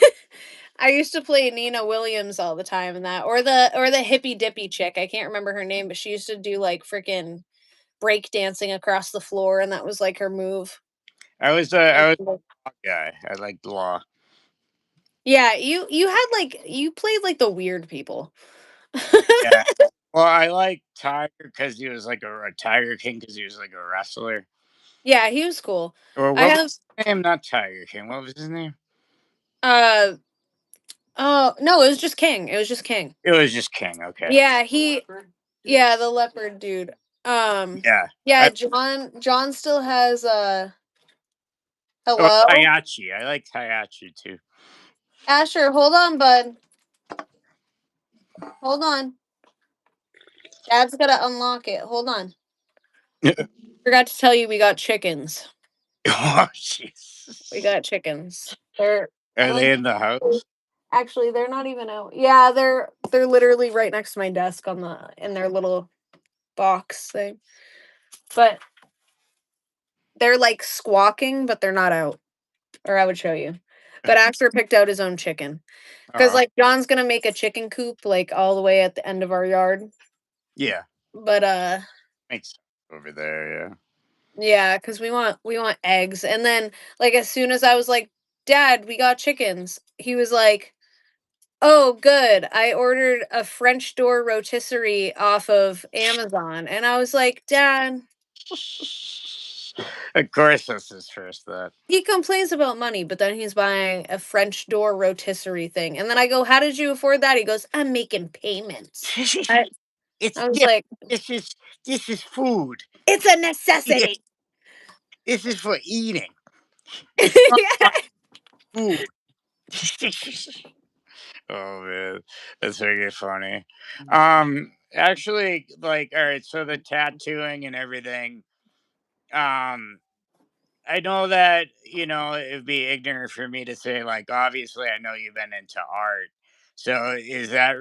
I used to play Nina Williams all the time in that, or the hippie dippy chick. I can't remember her name, but she used to do freaking break dancing across the floor, and that was like her move. I was a law guy. I liked law. Yeah, you had you played the weird people. Yeah. Well, I like Tiger because he was like a Tiger King because he was like a wrestler. Yeah, he was cool. Or I what was have his name? Not Tiger King. What was his name? oh no, it was just King. It was just King. It was just King. Okay. Yeah, the leopard dude. Yeah. Yeah, John still has Oh, hello? Hayachi. I like Hayachi too. Asher, hold on, bud. Hold on. Dad's gotta unlock it. Hold on. Forgot to tell you we got chickens. Oh, jeez. We got chickens. Are they in the house? Actually, they're not even out. Yeah, they're literally right next to my desk in their little box thing. But they're squawking, but they're not out. Or I would show you. But Asher picked out his own chicken. Because John's gonna make a chicken coop all the way at the end of our yard. Yeah. But Makes sense over there, yeah, because we want eggs. And then as soon as I was like, Dad, we got chickens, he was like, oh good, I ordered a French door rotisserie off of Amazon. And I was like, Dad, Of course, that's his first thought. He complains about money, but then he's buying a French door rotisserie thing. And then I go, "How did you afford that?" He goes, "I'm making payments." I, It's I was yeah. like, This is food. "It's a Yeah, necessity." this is for eating. It's not about food. Oh man, that's very funny. Actually, like, all right, so the tattooing and everything. Um, I know that it'd be ignorant for me to say, like, obviously, I know you've been into art. So, is that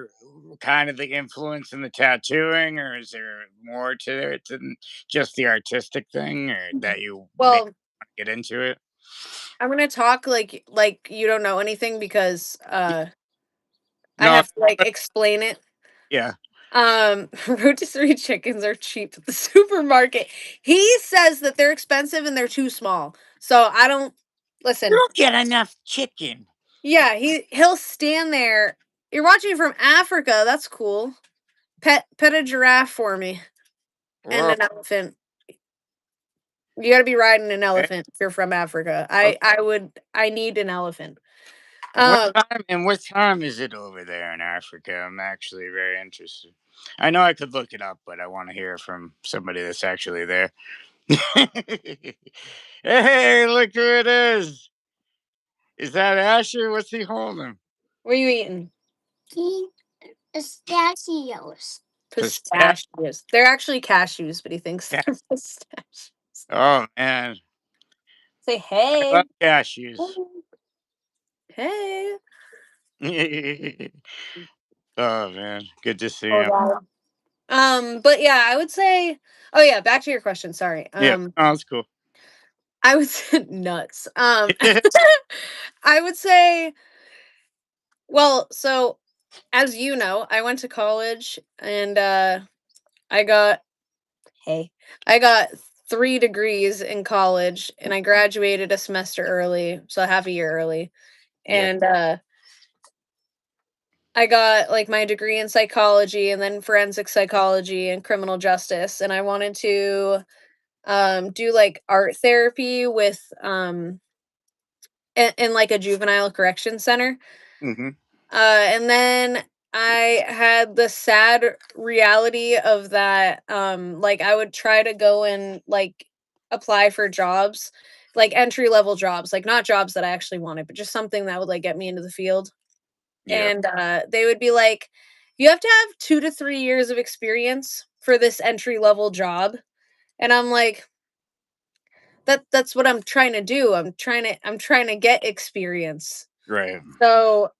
kind of the influence in the tattooing, or is there more to it than just the artistic thing, or that you may Well, want to get into it? I'm gonna talk like you don't know anything because I No, have to like explain it. yeah. Rotisserie chickens are cheap at the supermarket. He says that they're expensive and they're too small. So I don't You listen. don't get enough chicken. Yeah, he'll stand there. You're watching from Africa. That's cool. Pet a giraffe for me and Whoa. an elephant. You got to be riding an Okay. elephant if you're from Africa. Okay. I need an elephant. What Um, time and what time is it over there in Africa? I'm actually very interested. I know I could look it up, but I want to hear from somebody that's actually there. Hey, look who it is! Is that Asher? What's he holding? what are you eating? Pistachios. Pistachio. Pistachios. They're actually cashews, but he thinks they're pistachios. Oh man, Say I hey. love cashews. Hey. Oh man, good to see Hold him. on. But yeah, I would say, oh yeah, back to your question, sorry. Yeah, oh, that's cool. I would say nuts. I would say, well, so as you know, I went to college and I got hey, I got 3 degrees in college and I graduated a semester early, so half a year early. Yeah. And I got like my degree in psychology and then forensic psychology and criminal justice, and I wanted to do like art therapy with in like a juvenile correction center. Mm-hmm. And then I had the sad reality of that like I would try to go and like apply for jobs, like entry level jobs, like not jobs that I actually wanted, but just something that would like get me into the field. Yeah. And they would be like, you have to have 2 to 3 years of experience for this entry level job. And I'm like, that's what I'm trying to do. I'm trying to get experience. Right. So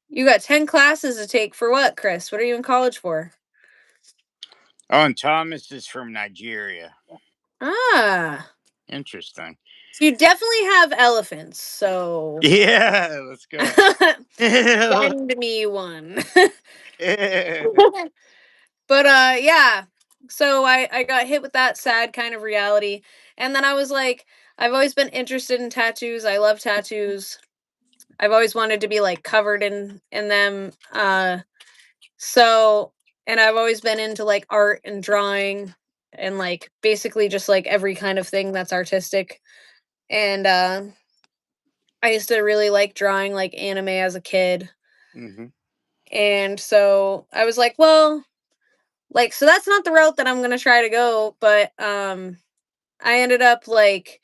you got 10 classes to take for what, Chris? What are you in college for? Oh, and Thomas is from Nigeria. Ah. Interesting. So you definitely have elephants. So Yeah, let's go. send me one. But yeah. So I got hit with that sad kind of reality. And then I was like, I've always been interested in tattoos. I love tattoos. I've always wanted to be like covered in them. So and I've always been into like art and drawing and like basically just like every kind of thing that's artistic. And I used to really like drawing like anime as a kid. Mm-hmm. And so I was like, well, like so that's not the route that I'm going to try to go, but I ended up like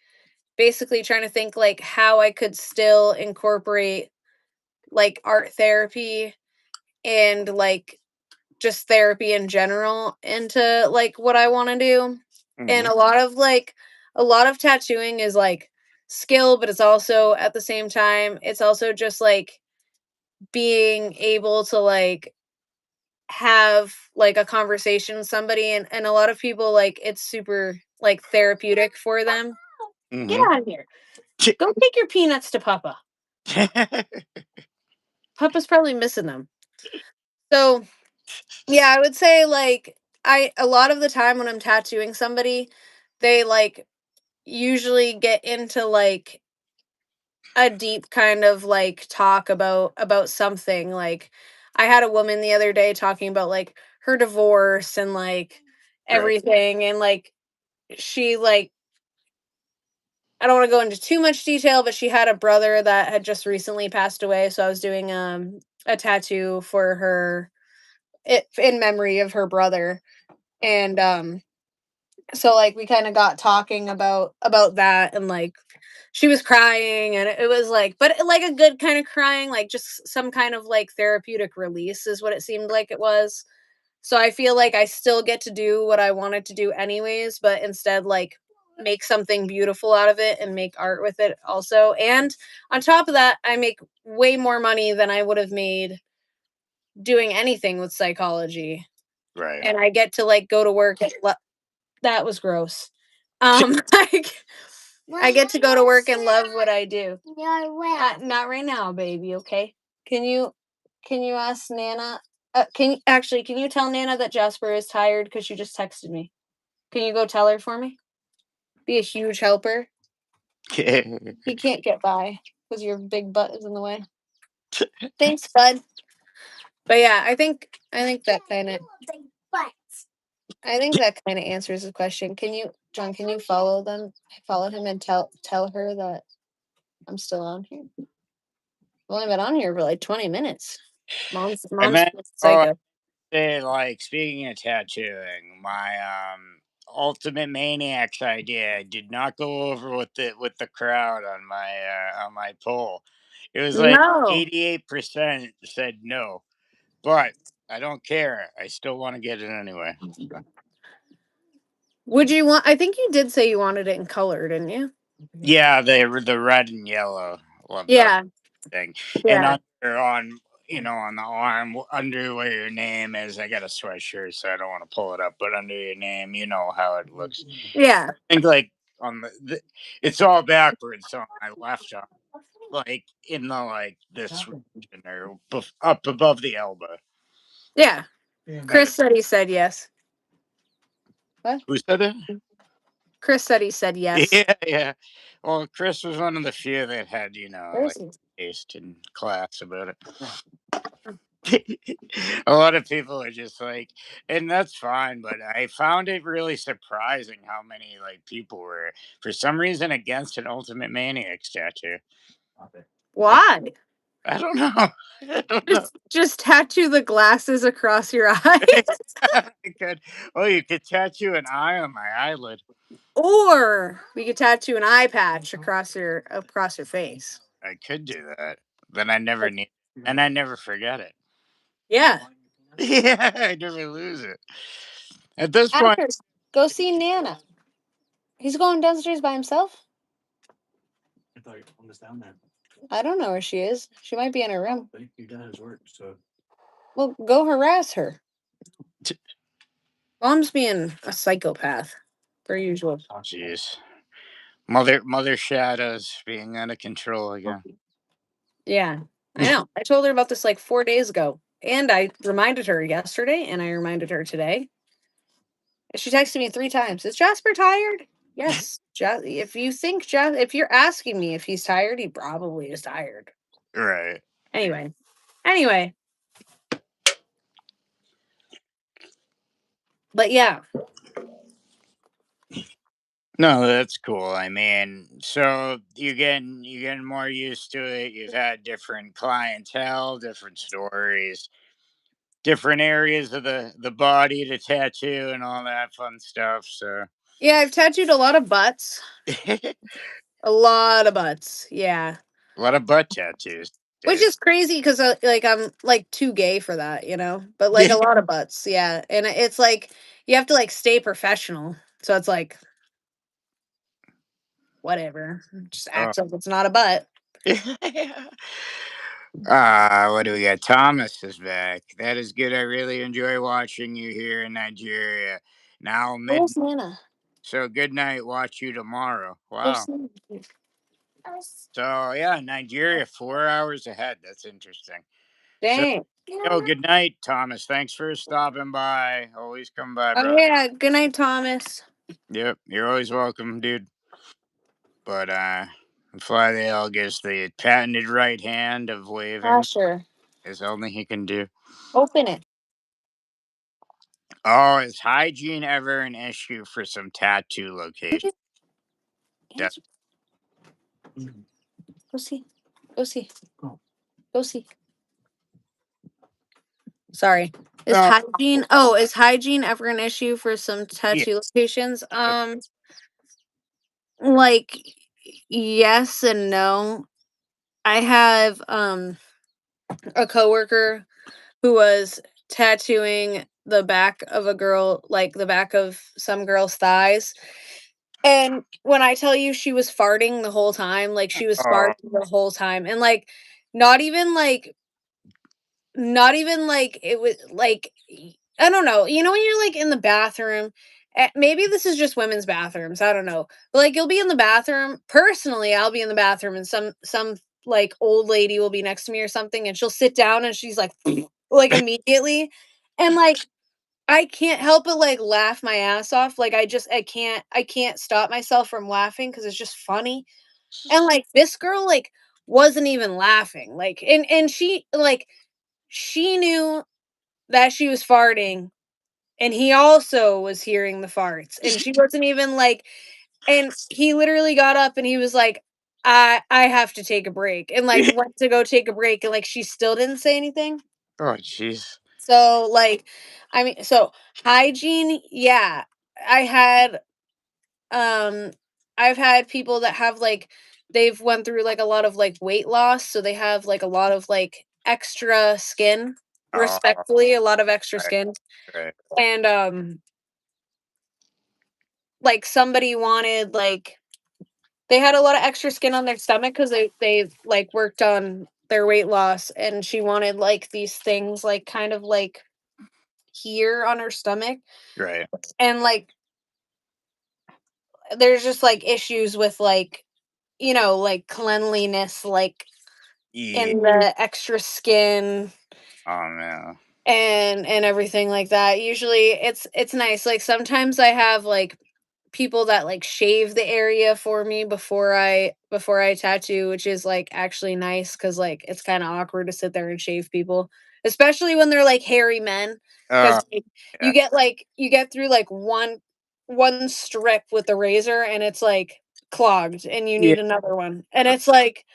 basically trying to think like how I could still incorporate like art therapy and like just therapy in general into like what I want to do. And Mm-hmm. a lot of tattooing is like skill, but it's also at the same time it's also just like being able to like have like a conversation with somebody, and a lot of people like it's super like therapeutic for them. Get Mm-hmm. out of here. Go take your peanuts to Papa. Papa's probably missing them. So, yeah, I would say like I a lot of the time when I'm tattooing somebody, they like usually get into like a deep kind of like talk about something. Like I had a woman the other day talking about like her divorce and like Right. everything, and like she like, I don't want to go into too much detail, but she had a brother that had just recently passed away, so I was doing a tattoo for her, in memory of her brother. And so like we kind of got talking about that, and like she was crying, and it was like, but like a good kind of crying, like just some kind of like therapeutic release is what it seemed like it was. So I feel like I still get to do what I wanted to do anyways, but instead like make something beautiful out of it and make art with it also. And on top of that, I make way more money than I would have made doing anything with psychology. Right. And I get to like go to work and that was gross. Like I get to go to work and love what I do. Not right now, baby. Okay. Can you ask Nana? Can you tell Nana that Jasper is tired because she just texted me? Can you go tell her for me? Be a huge helper. He can't get by because your big butt is in the way. Thanks, bud. But yeah, I think that kind of answers the question. Can you, John? Can you follow him, and tell her that I'm still on here. I've only been on here for like 20 minutes. Mom's And then, psycho. say, like, speaking of tattooing, my ultimate maniacs idea did not go over with the crowd on my poll. It was like No. 88% said no, but I don't care. I still want to get it anyway. Would you want? I think you did say you wanted it in color, didn't you? Yeah, the red and yellow. Love the Yeah. thing. And Yeah. on on the arm under where your name is, I got a sweatshirt, so I don't want to pull it up. But under your name, you know how it looks. Yeah. I think like on it's all backwards on my left arm, like in the like this region or up above the elbow. Yeah. Chris said he said yes. What? Who said it? Chris said he said yes. Yeah, yeah. Well, Chris was one of the few that had Where like is he? taste in class about it. A lot of people are just like, and that's fine, but I found it really surprising how many like people were for some reason against an Ultimate Maniac statue. Why? I don't know. I don't know. Just tattoo the glasses across your eyes. I could, oh, you could tattoo an eye on my eyelid. Or we could tattoo an eye patch across your face. I could do that. Then I never need, and I never forget it. Yeah. Yeah, I never lose it. At this point, After, go see Nana. He's going downstairs by himself. I thought your mom was down there. I don't know where she is. She might be in her room. I think you've done his work, so. Well, go harass her. Mom's being a psychopath, per usual. jeez, mother shadows being out of control again. Yeah, I know. I told her about this like 4 days ago, and I reminded her yesterday, and I reminded her today. She texted me 3 times. Is Jasper tired? Yes. If you're asking me if he's tired, he probably is tired. Right. Anyway. But yeah. No, that's cool. I mean, so you're getting more used to it. You've had different clientele, different stories, different areas of the body to tattoo and all that fun stuff. So Yeah, I've tattooed a lot of butts. A lot of butts. Yeah. a lot of butt tattoos. Which is crazy because like I'm like too gay for that, But like a lot of butts, yeah. And it's like you have to like stay professional. So it's like whatever. Just Oh. act like it's not a butt. What do we got? Thomas is back. That is good. I really enjoy watching you here in Nigeria. Now Where's midnight. Nana? So good night. Watch you tomorrow. Where's Wow. Nana? So yeah, Nigeria 4 hours ahead. That's interesting. So Dang. good night, Thomas. Thanks for stopping by. Always come by, Oh brother. yeah. Good night, Thomas. Yep, you're always welcome, dude. But Flydale gives the patented right hand of waving Sure. as only he can do. Open it. Oh, is hygiene ever an issue for some tattoo locations? Answer. Go see. Go see. Go see. Sorry. Is Oh, hygiene is hygiene ever an issue for some yeah. tattoo locations? Like yes and no. I have a coworker who was tattooing the back of a girl, like the back of some girl's thighs. And when I tell you she was farting the whole time, like she was Oh, farting the whole time, and like not even like not even like it was like I don't know. You know when you're like in the bathroom, maybe this is just women's bathrooms. I don't know. But like you'll be in the bathroom. Personally, I'll be in the bathroom and some like old lady will be next to me or something, and she'll sit down and she's like immediately, and like I can't help but like laugh my ass off. Like I can't stop myself from laughing because it's just funny. And like this girl like wasn't even laughing. Like and she knew that she was farting, and he also was hearing the farts, and she wasn't even like, and he literally got up and he was like, I have to take a break, and like went to go take a break, and like she still didn't say anything. oh, jeez. So like I mean, so hygiene, yeah. I had um I've had people that have like they've went through like a lot of like weight loss, so they have like a lot of like extra skin, Oh, respectfully, a lot of extra right, skin. right. And like somebody wanted like they had a lot of extra skin on their stomach because they like worked on their weight loss, and she wanted like these things like kind of like here on her stomach. Right. And like there's just like issues with like like cleanliness, like Yeah. in the extra skin Oh, man. and everything like that. Usually it's nice. Like sometimes I have like people that like shave the area for me before I tattoo, which is like actually nice cuz like it's kind of awkward to sit there and shave people, especially when they're like hairy men, cuz Oh, yeah. you get through like one strip with the razor and it's like clogged and you Yeah. need another one. And it's like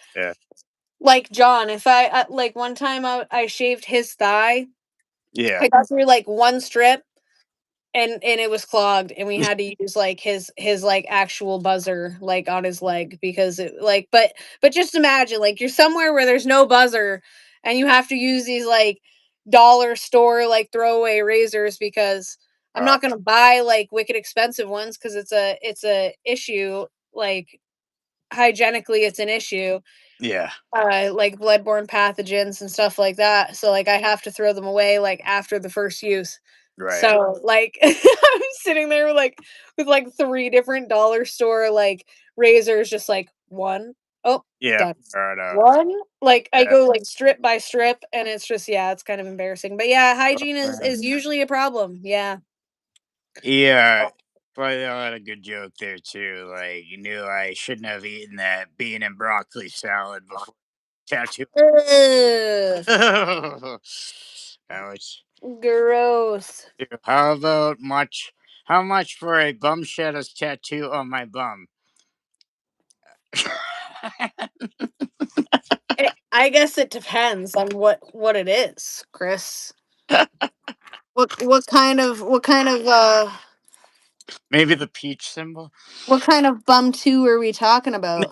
John, if like one time I shaved his thigh, Yeah. I got through like one strip and it was clogged, and we had to use like his like actual buzzer like on his leg because it like but just imagine like you're somewhere where there's no buzzer and you have to use these like dollar store like throwaway razors because I'm Oh, not going to buy like wicked expensive ones because it's a issue, like hygienically it's an issue, yeah. like bloodborne pathogens and stuff like that. So like I have to throw them away like after the first use. Right. So like I'm sitting there with like three different dollar store like razors, just like one. Oh, Yeah. done. Right out. One. Like I Yeah. go like strip by strip, and it's just yeah, it's kind of embarrassing. But yeah, Oh, hygiene man. is usually a problem. Yeah. Yeah. But I had a good joke there too. Like you knew I shouldn't have eaten that bean and broccoli salad before tattoo. Ugh, Ouch. gross. How about much? How much for a bum shadows tattoo on my bum? I guess it depends on what it is, Chris. What kind of Maybe the peach symbol. what kind of bum two are we talking about?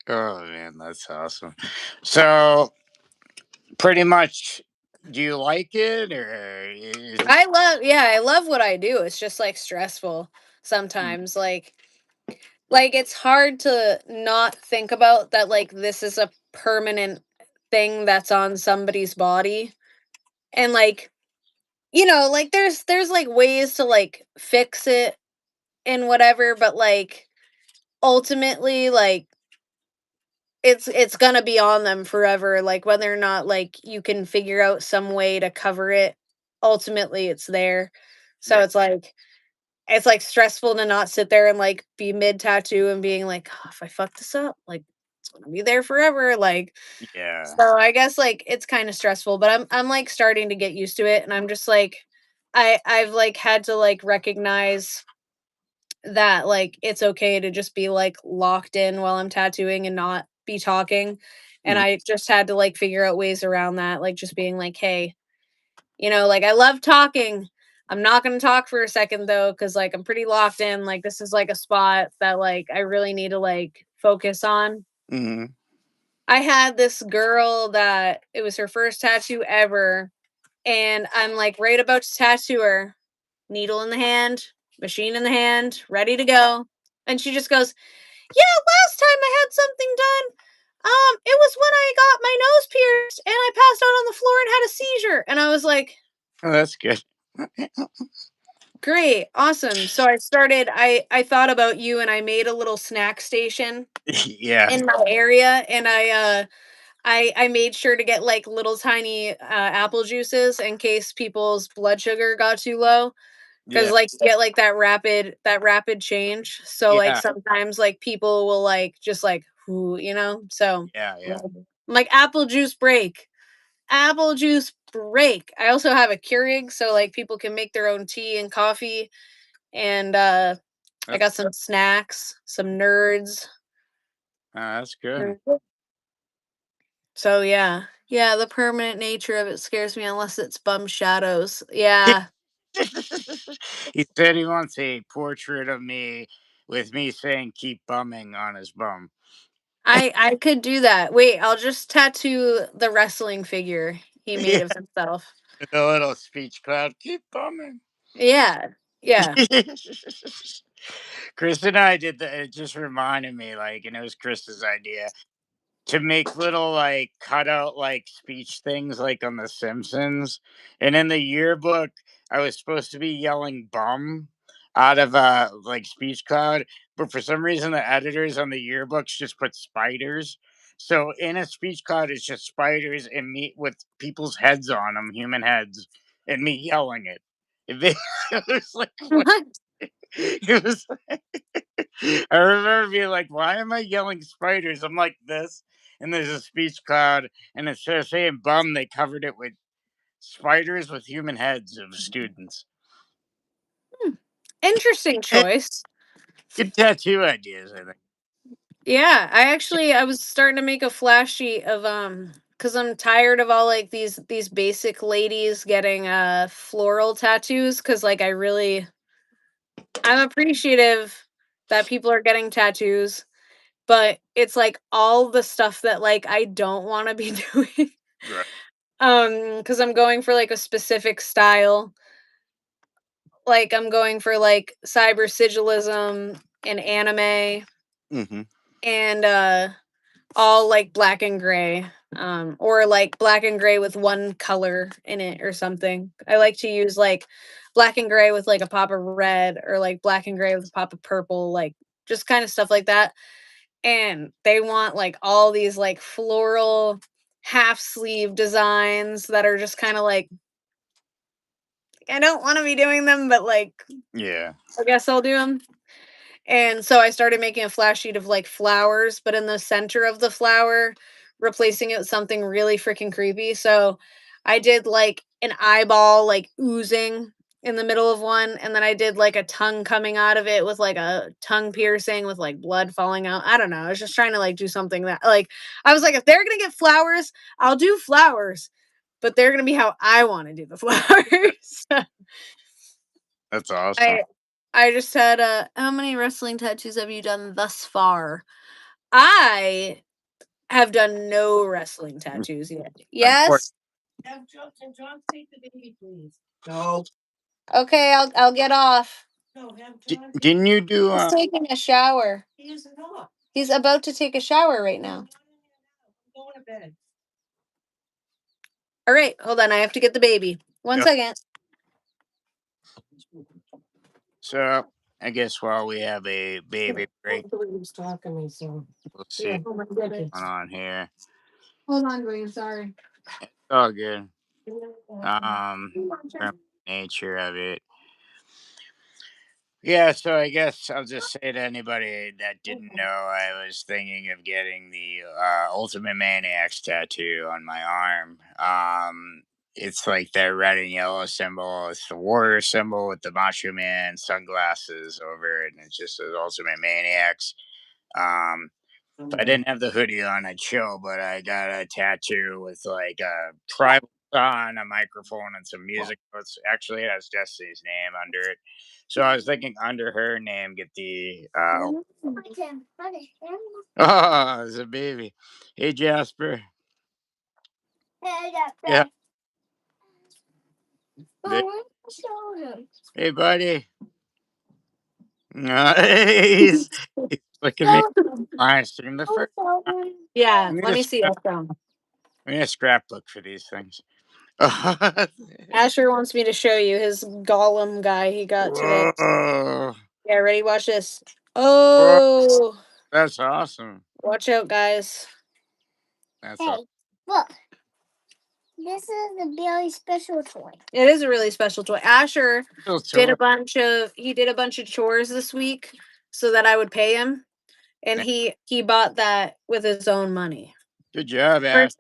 Oh man, that's awesome. So pretty much, do you like it or is it? I love what I do. It's just like stressful sometimes. Like it's hard to not think about that like this is a permanent thing that's on somebody's body. And like, like there's like ways to like fix it and whatever, but like ultimately like it's gonna be on them forever, like whether or not like you can figure out some way to cover it, ultimately it's there. So Right. it's like stressful to not sit there and like be mid tattoo and being like, oh, if I fuck this up, like it's want to be there forever. Like, Yeah. so I guess like it's kind of stressful, but I'm like starting to get used to it, and I'm just like, I've like had to like recognize that like it's okay to just be like locked in while I'm tattooing and not be talking. And Mhm. I just had to like figure out ways around that, like just being like, hey, like I love talking. I'm not going to talk for a second though cuz like I'm pretty locked in. Like this is like a spot that like I really need to like focus on. Mhm. I had this girl that it was her first tattoo ever, and I'm like right about to tattoo her, needle in the hand, machine in the hand, ready to go. And she just goes, "Yeah, last time I had something done, it was when I got my nose pierced and I passed out on the floor and had a seizure." And I was like, Oh, that's good. "Great, awesome." So I thought about you, and I made a little snack station Yeah. in my area, and I made sure to get like little tiny apple juices in case people's blood sugar got too low, because Yeah. like you get like that rapid change. So like Yeah. sometimes like people will like just like so Yeah. Yeah. I'm like apple juice break. I also have a Keurig so like people can make their own tea and coffee, and I That's got some snacks, some nerds. that's good. So yeah. Yeah, the permanent nature of it scares me unless it's bum shadows. Yeah. He said he wants a portrait of me with me saying "keep bumming" on his bum. I could do that. Wait, I'll just tattoo the wrestling figure he made Yeah. of himself. The little speech cloud. Keep bumming. Yeah. Yeah. Chris and I did that. It just reminded me, like, and it was Chris's idea to make little like cutout like speech things like on The Simpsons. And in the yearbook, I was supposed to be yelling "bum" out of a like speech cloud, but for some reason the editors on the yearbooks just put spiders. So in a speech cloud, it's just spiders and me with people's heads on them, human heads, and me yelling it. It was like what? What? It was. I remember being like, "Why am I yelling spiders?" I'm like this, and there's a speech cloud, and instead of saying "bum," they covered it with spiders with human heads of students. Hmm. Interesting Eh, choice. Good tattoo ideas, I think. Yeah, I was starting to make a flash sheet of cuz I'm tired of all like these basic ladies getting floral tattoos cuz like I'm appreciative that people are getting tattoos, but it's like all the stuff that like I don't want to be doing. Right. Cuz I'm going for like a specific style. Like I'm going for like cyber sigilism and anime, Hmm. and all like black and gray, or like black and gray with one color in it or something. I like to use like black and gray with like a pop of red, or like black and gray with a pop of purple, like just kind of stuff like that. And they want like all these like floral half sleeve designs that are just kind of like, I don't want to be doing them, but like Yeah. I guess I'll do them. And so I started making a flash sheet of like flowers, but in the center of the flower, replacing it with something really freaking creepy. So I did like an eyeball like oozing in the middle of one, and then I did like a tongue coming out of it with like a tongue piercing with like blood falling out. I don't know. I was just trying to like do something that like I was like, if they're gonna get flowers, I'll do flowers, but they're gonna be how I want to do the flowers. That's awesome. I I just had how many wrestling tattoos have you done thus far? I have done no wrestling tattoos yet. Unfortunately, Yes? Have John, can John take the baby, please? No. Okay, I'll get off. No, have John take didn't you do? He's taking a shower. He is not. He's about to take a shower right now. I'm going to bed. All right, hold on. I have to get the baby. One Yeah. second. So I guess while we have a baby break, He's talking to me, so. we'll see Yeah, what's oh my goodness. going on here. Hold on, Dwayne. Sorry. It's all good. Yeah. Um, from nature of it. Yeah, so I guess I'll just say to anybody that didn't know, I was thinking of getting the Ultimate Maniacs tattoo on my arm. It's like the red and yellow symbol. It's the warrior symbol with the Macho Man sunglasses over it, and it just says Ultimate Maniacs. Um, if I didn't have the hoodie on, I'd show, but I got a tattoo with like a tribal on a microphone and some music. It's actually has Destiny's name under it. So I was thinking under her name, get the oh, it's a baby. Hey Jasper. Yeah. Hey buddy. He's looking at me. I stream the first time. Yeah, I need let a me see. I need a scrapbook for these things. Asher wants me to show you his golem guy he got today. Whoa. Yeah, ready? Watch this. Whoa, Oh, that's awesome. watch out, guys. That's awesome. Look. This is a really special toy. It is a really special toy. Asher did Toy. a bunch of chores this week so that I would pay him, and he bought that with his own money. Good job, Ash.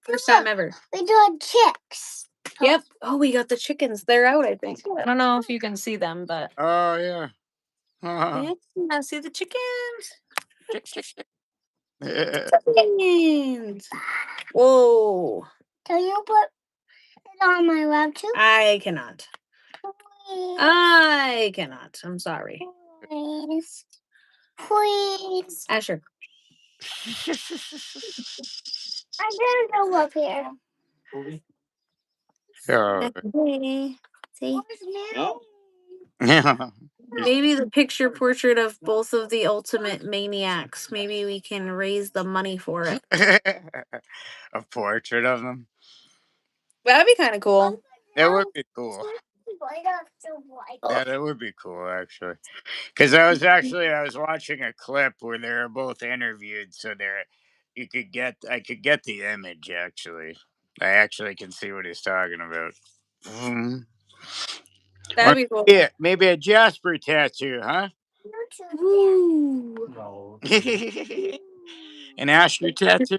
First time ever. We do chicks. Yep. Oh, we got the chickens. They're out, I think. I don't know if you can see them, but Oh yeah. yeah, see the chickens. Yeah. Chickens. Whoa. Can you put it on my lap too? I cannot. I cannot. I'm sorry. Please. Please. Asher. I'm gonna go up here. Oh. See? Yeah. Maybe the picture portrait of both of the ultimate maniacs. Maybe we can raise the money for it. A portrait of them. That'd be kind of cool. That would be cool. Yeah, that would be cool actually. Because I was watching a clip where they were both interviewed, so I could get the image actually. I actually can see what he's talking about. That'd be cool. Yeah, maybe a Jasper tattoo, huh? Ooh. No. An Asher tattoo?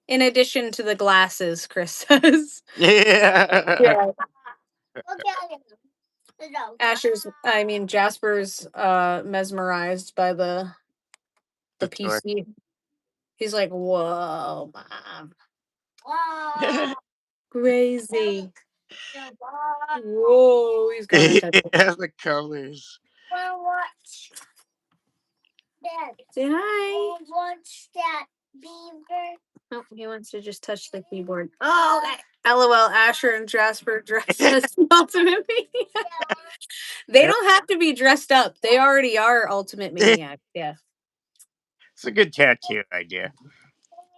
In addition to the glasses, Chris says. Yeah. Yeah. Look at him. Jasper's mesmerized by the The toy. PC. He's like, whoa, mom. Wow. Crazy. Whoa, he's gonna touch it. Yeah, the colors. Wanna watch that? Say hi. Wanna watch that beaver? Oh, he wants to just touch the keyboard. Oh, okay. LOL, Asher and Jasper dressed as Ultimate Maniac. They don't have to be dressed up. They already are Ultimate Maniac. Yeah. It's a good tattoo idea.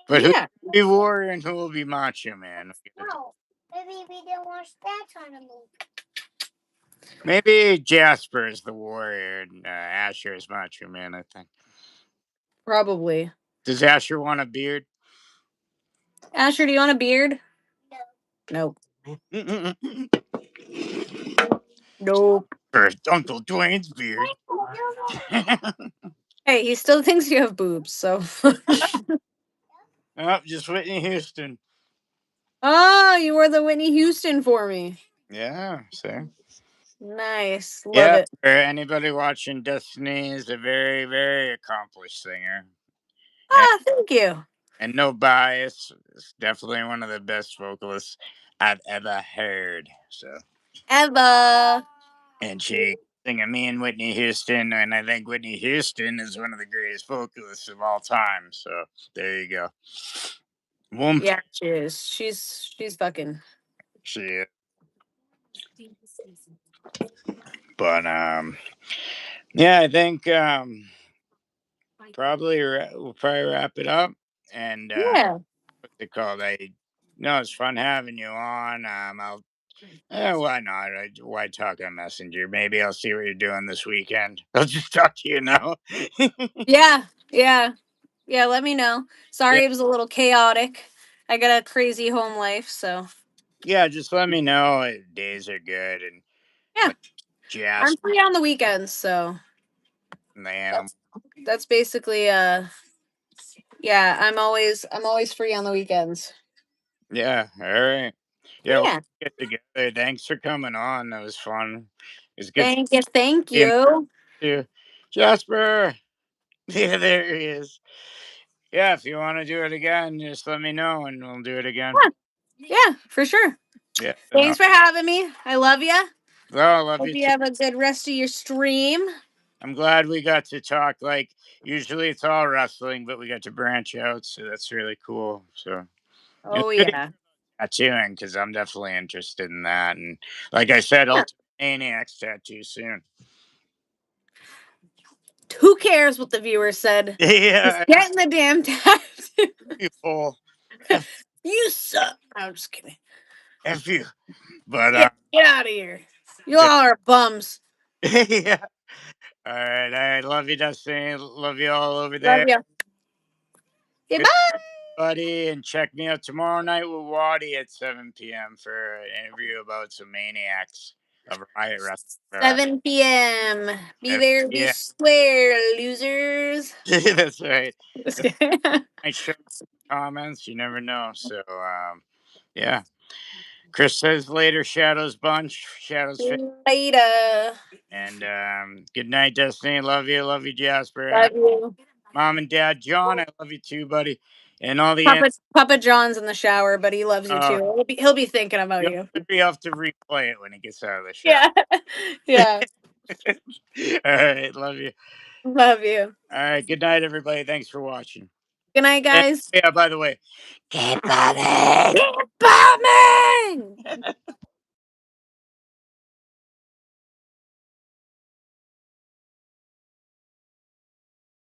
But who Yeah. will be Warrior and who will be Macho Man? No. Maybe we didn't watch that kind of movie. Maybe Jasper is the Warrior and Asher is Macho Man, I think. Probably. Does Asher want a beard? Asher, do you want a beard? No. Nope. Nope. Or Uncle Dwayne's beard. Hey, he still thinks you have boobs, so. Oh, just Whitney Houston. Oh, you wore the Whitney Houston for me. Yeah, see? Nice. Love Yeah, it. for anybody watching, Destiny is a very, very accomplished singer. Ah, thank you. And no bias. It's definitely one of the best vocalists I've ever heard. So, Eva. and she singing me and Whitney Houston, and I think Whitney Houston is one of the greatest vocalists of all time. So there you go. Yeah, she is. She's fucking. She is. But yeah, I think we'll probably wrap it up. And Yeah. what's it called? It's fun having you on. Why not? Why talk on Messenger? Maybe I'll see what you're doing this weekend. I'll just talk to you now. Yeah. Let me know. Sorry, It was a little chaotic. I got a crazy home life, so. Yeah, just let me know. Days are good, and Yeah. Jasper I'm free on the weekends, so and the animal. that's basically yeah, I'm always free on the weekends. Yeah, all right. Yeah, we'll Yeah. get together. Thanks for coming on. That was fun. It's good Thank seeing you. you. Jasper. Yeah, there he is. Yeah, if you want to do it again, just let me know and we'll do it again. Yeah, for sure. Yeah. Thanks for having me. I love you. Oh, I love Hope you you too. have a good rest of your stream. I'm glad we got to talk. Like, usually it's all wrestling, but we got to branch out, so that's really cool. So it's Oh good to hear yeah. tattooing because I'm definitely interested in that. And like I said, Yeah. Ultimate Maniacs tattoo soon. Who cares what the viewer said? Just Yeah, getting the damn tattoo. you fool. F, You suck. I'm just kidding. F you. But Get out of here. You all are bums. yeah. All right. I love you, Destiny. Love you all over Love there. you. Goodbye. Buddy, and check me out tomorrow night with Waddy at 7 p.m. for an interview about some maniacs of Riot Wrestling. 7 p.m. Be 7 there, be p.m. square, losers. That's right. Just kidding. I show comments. You never know. So, yeah. Chris says later, Shadows Bunch, Shadows Fit. Later. And good night, Destiny. Love you, Jasper. Love you. Mom and Dad, John, I love you too, buddy. And all the Papa John's in the shower, but he loves you uh, too. He'll be thinking about you. you'll have to replay it when he gets out of the shower. Yeah. Yeah. All right, love you. Love you. All right, good night, everybody. Thanks for watching. Good night, guys. Yeah, by the way, keep bombing. Keep bombing!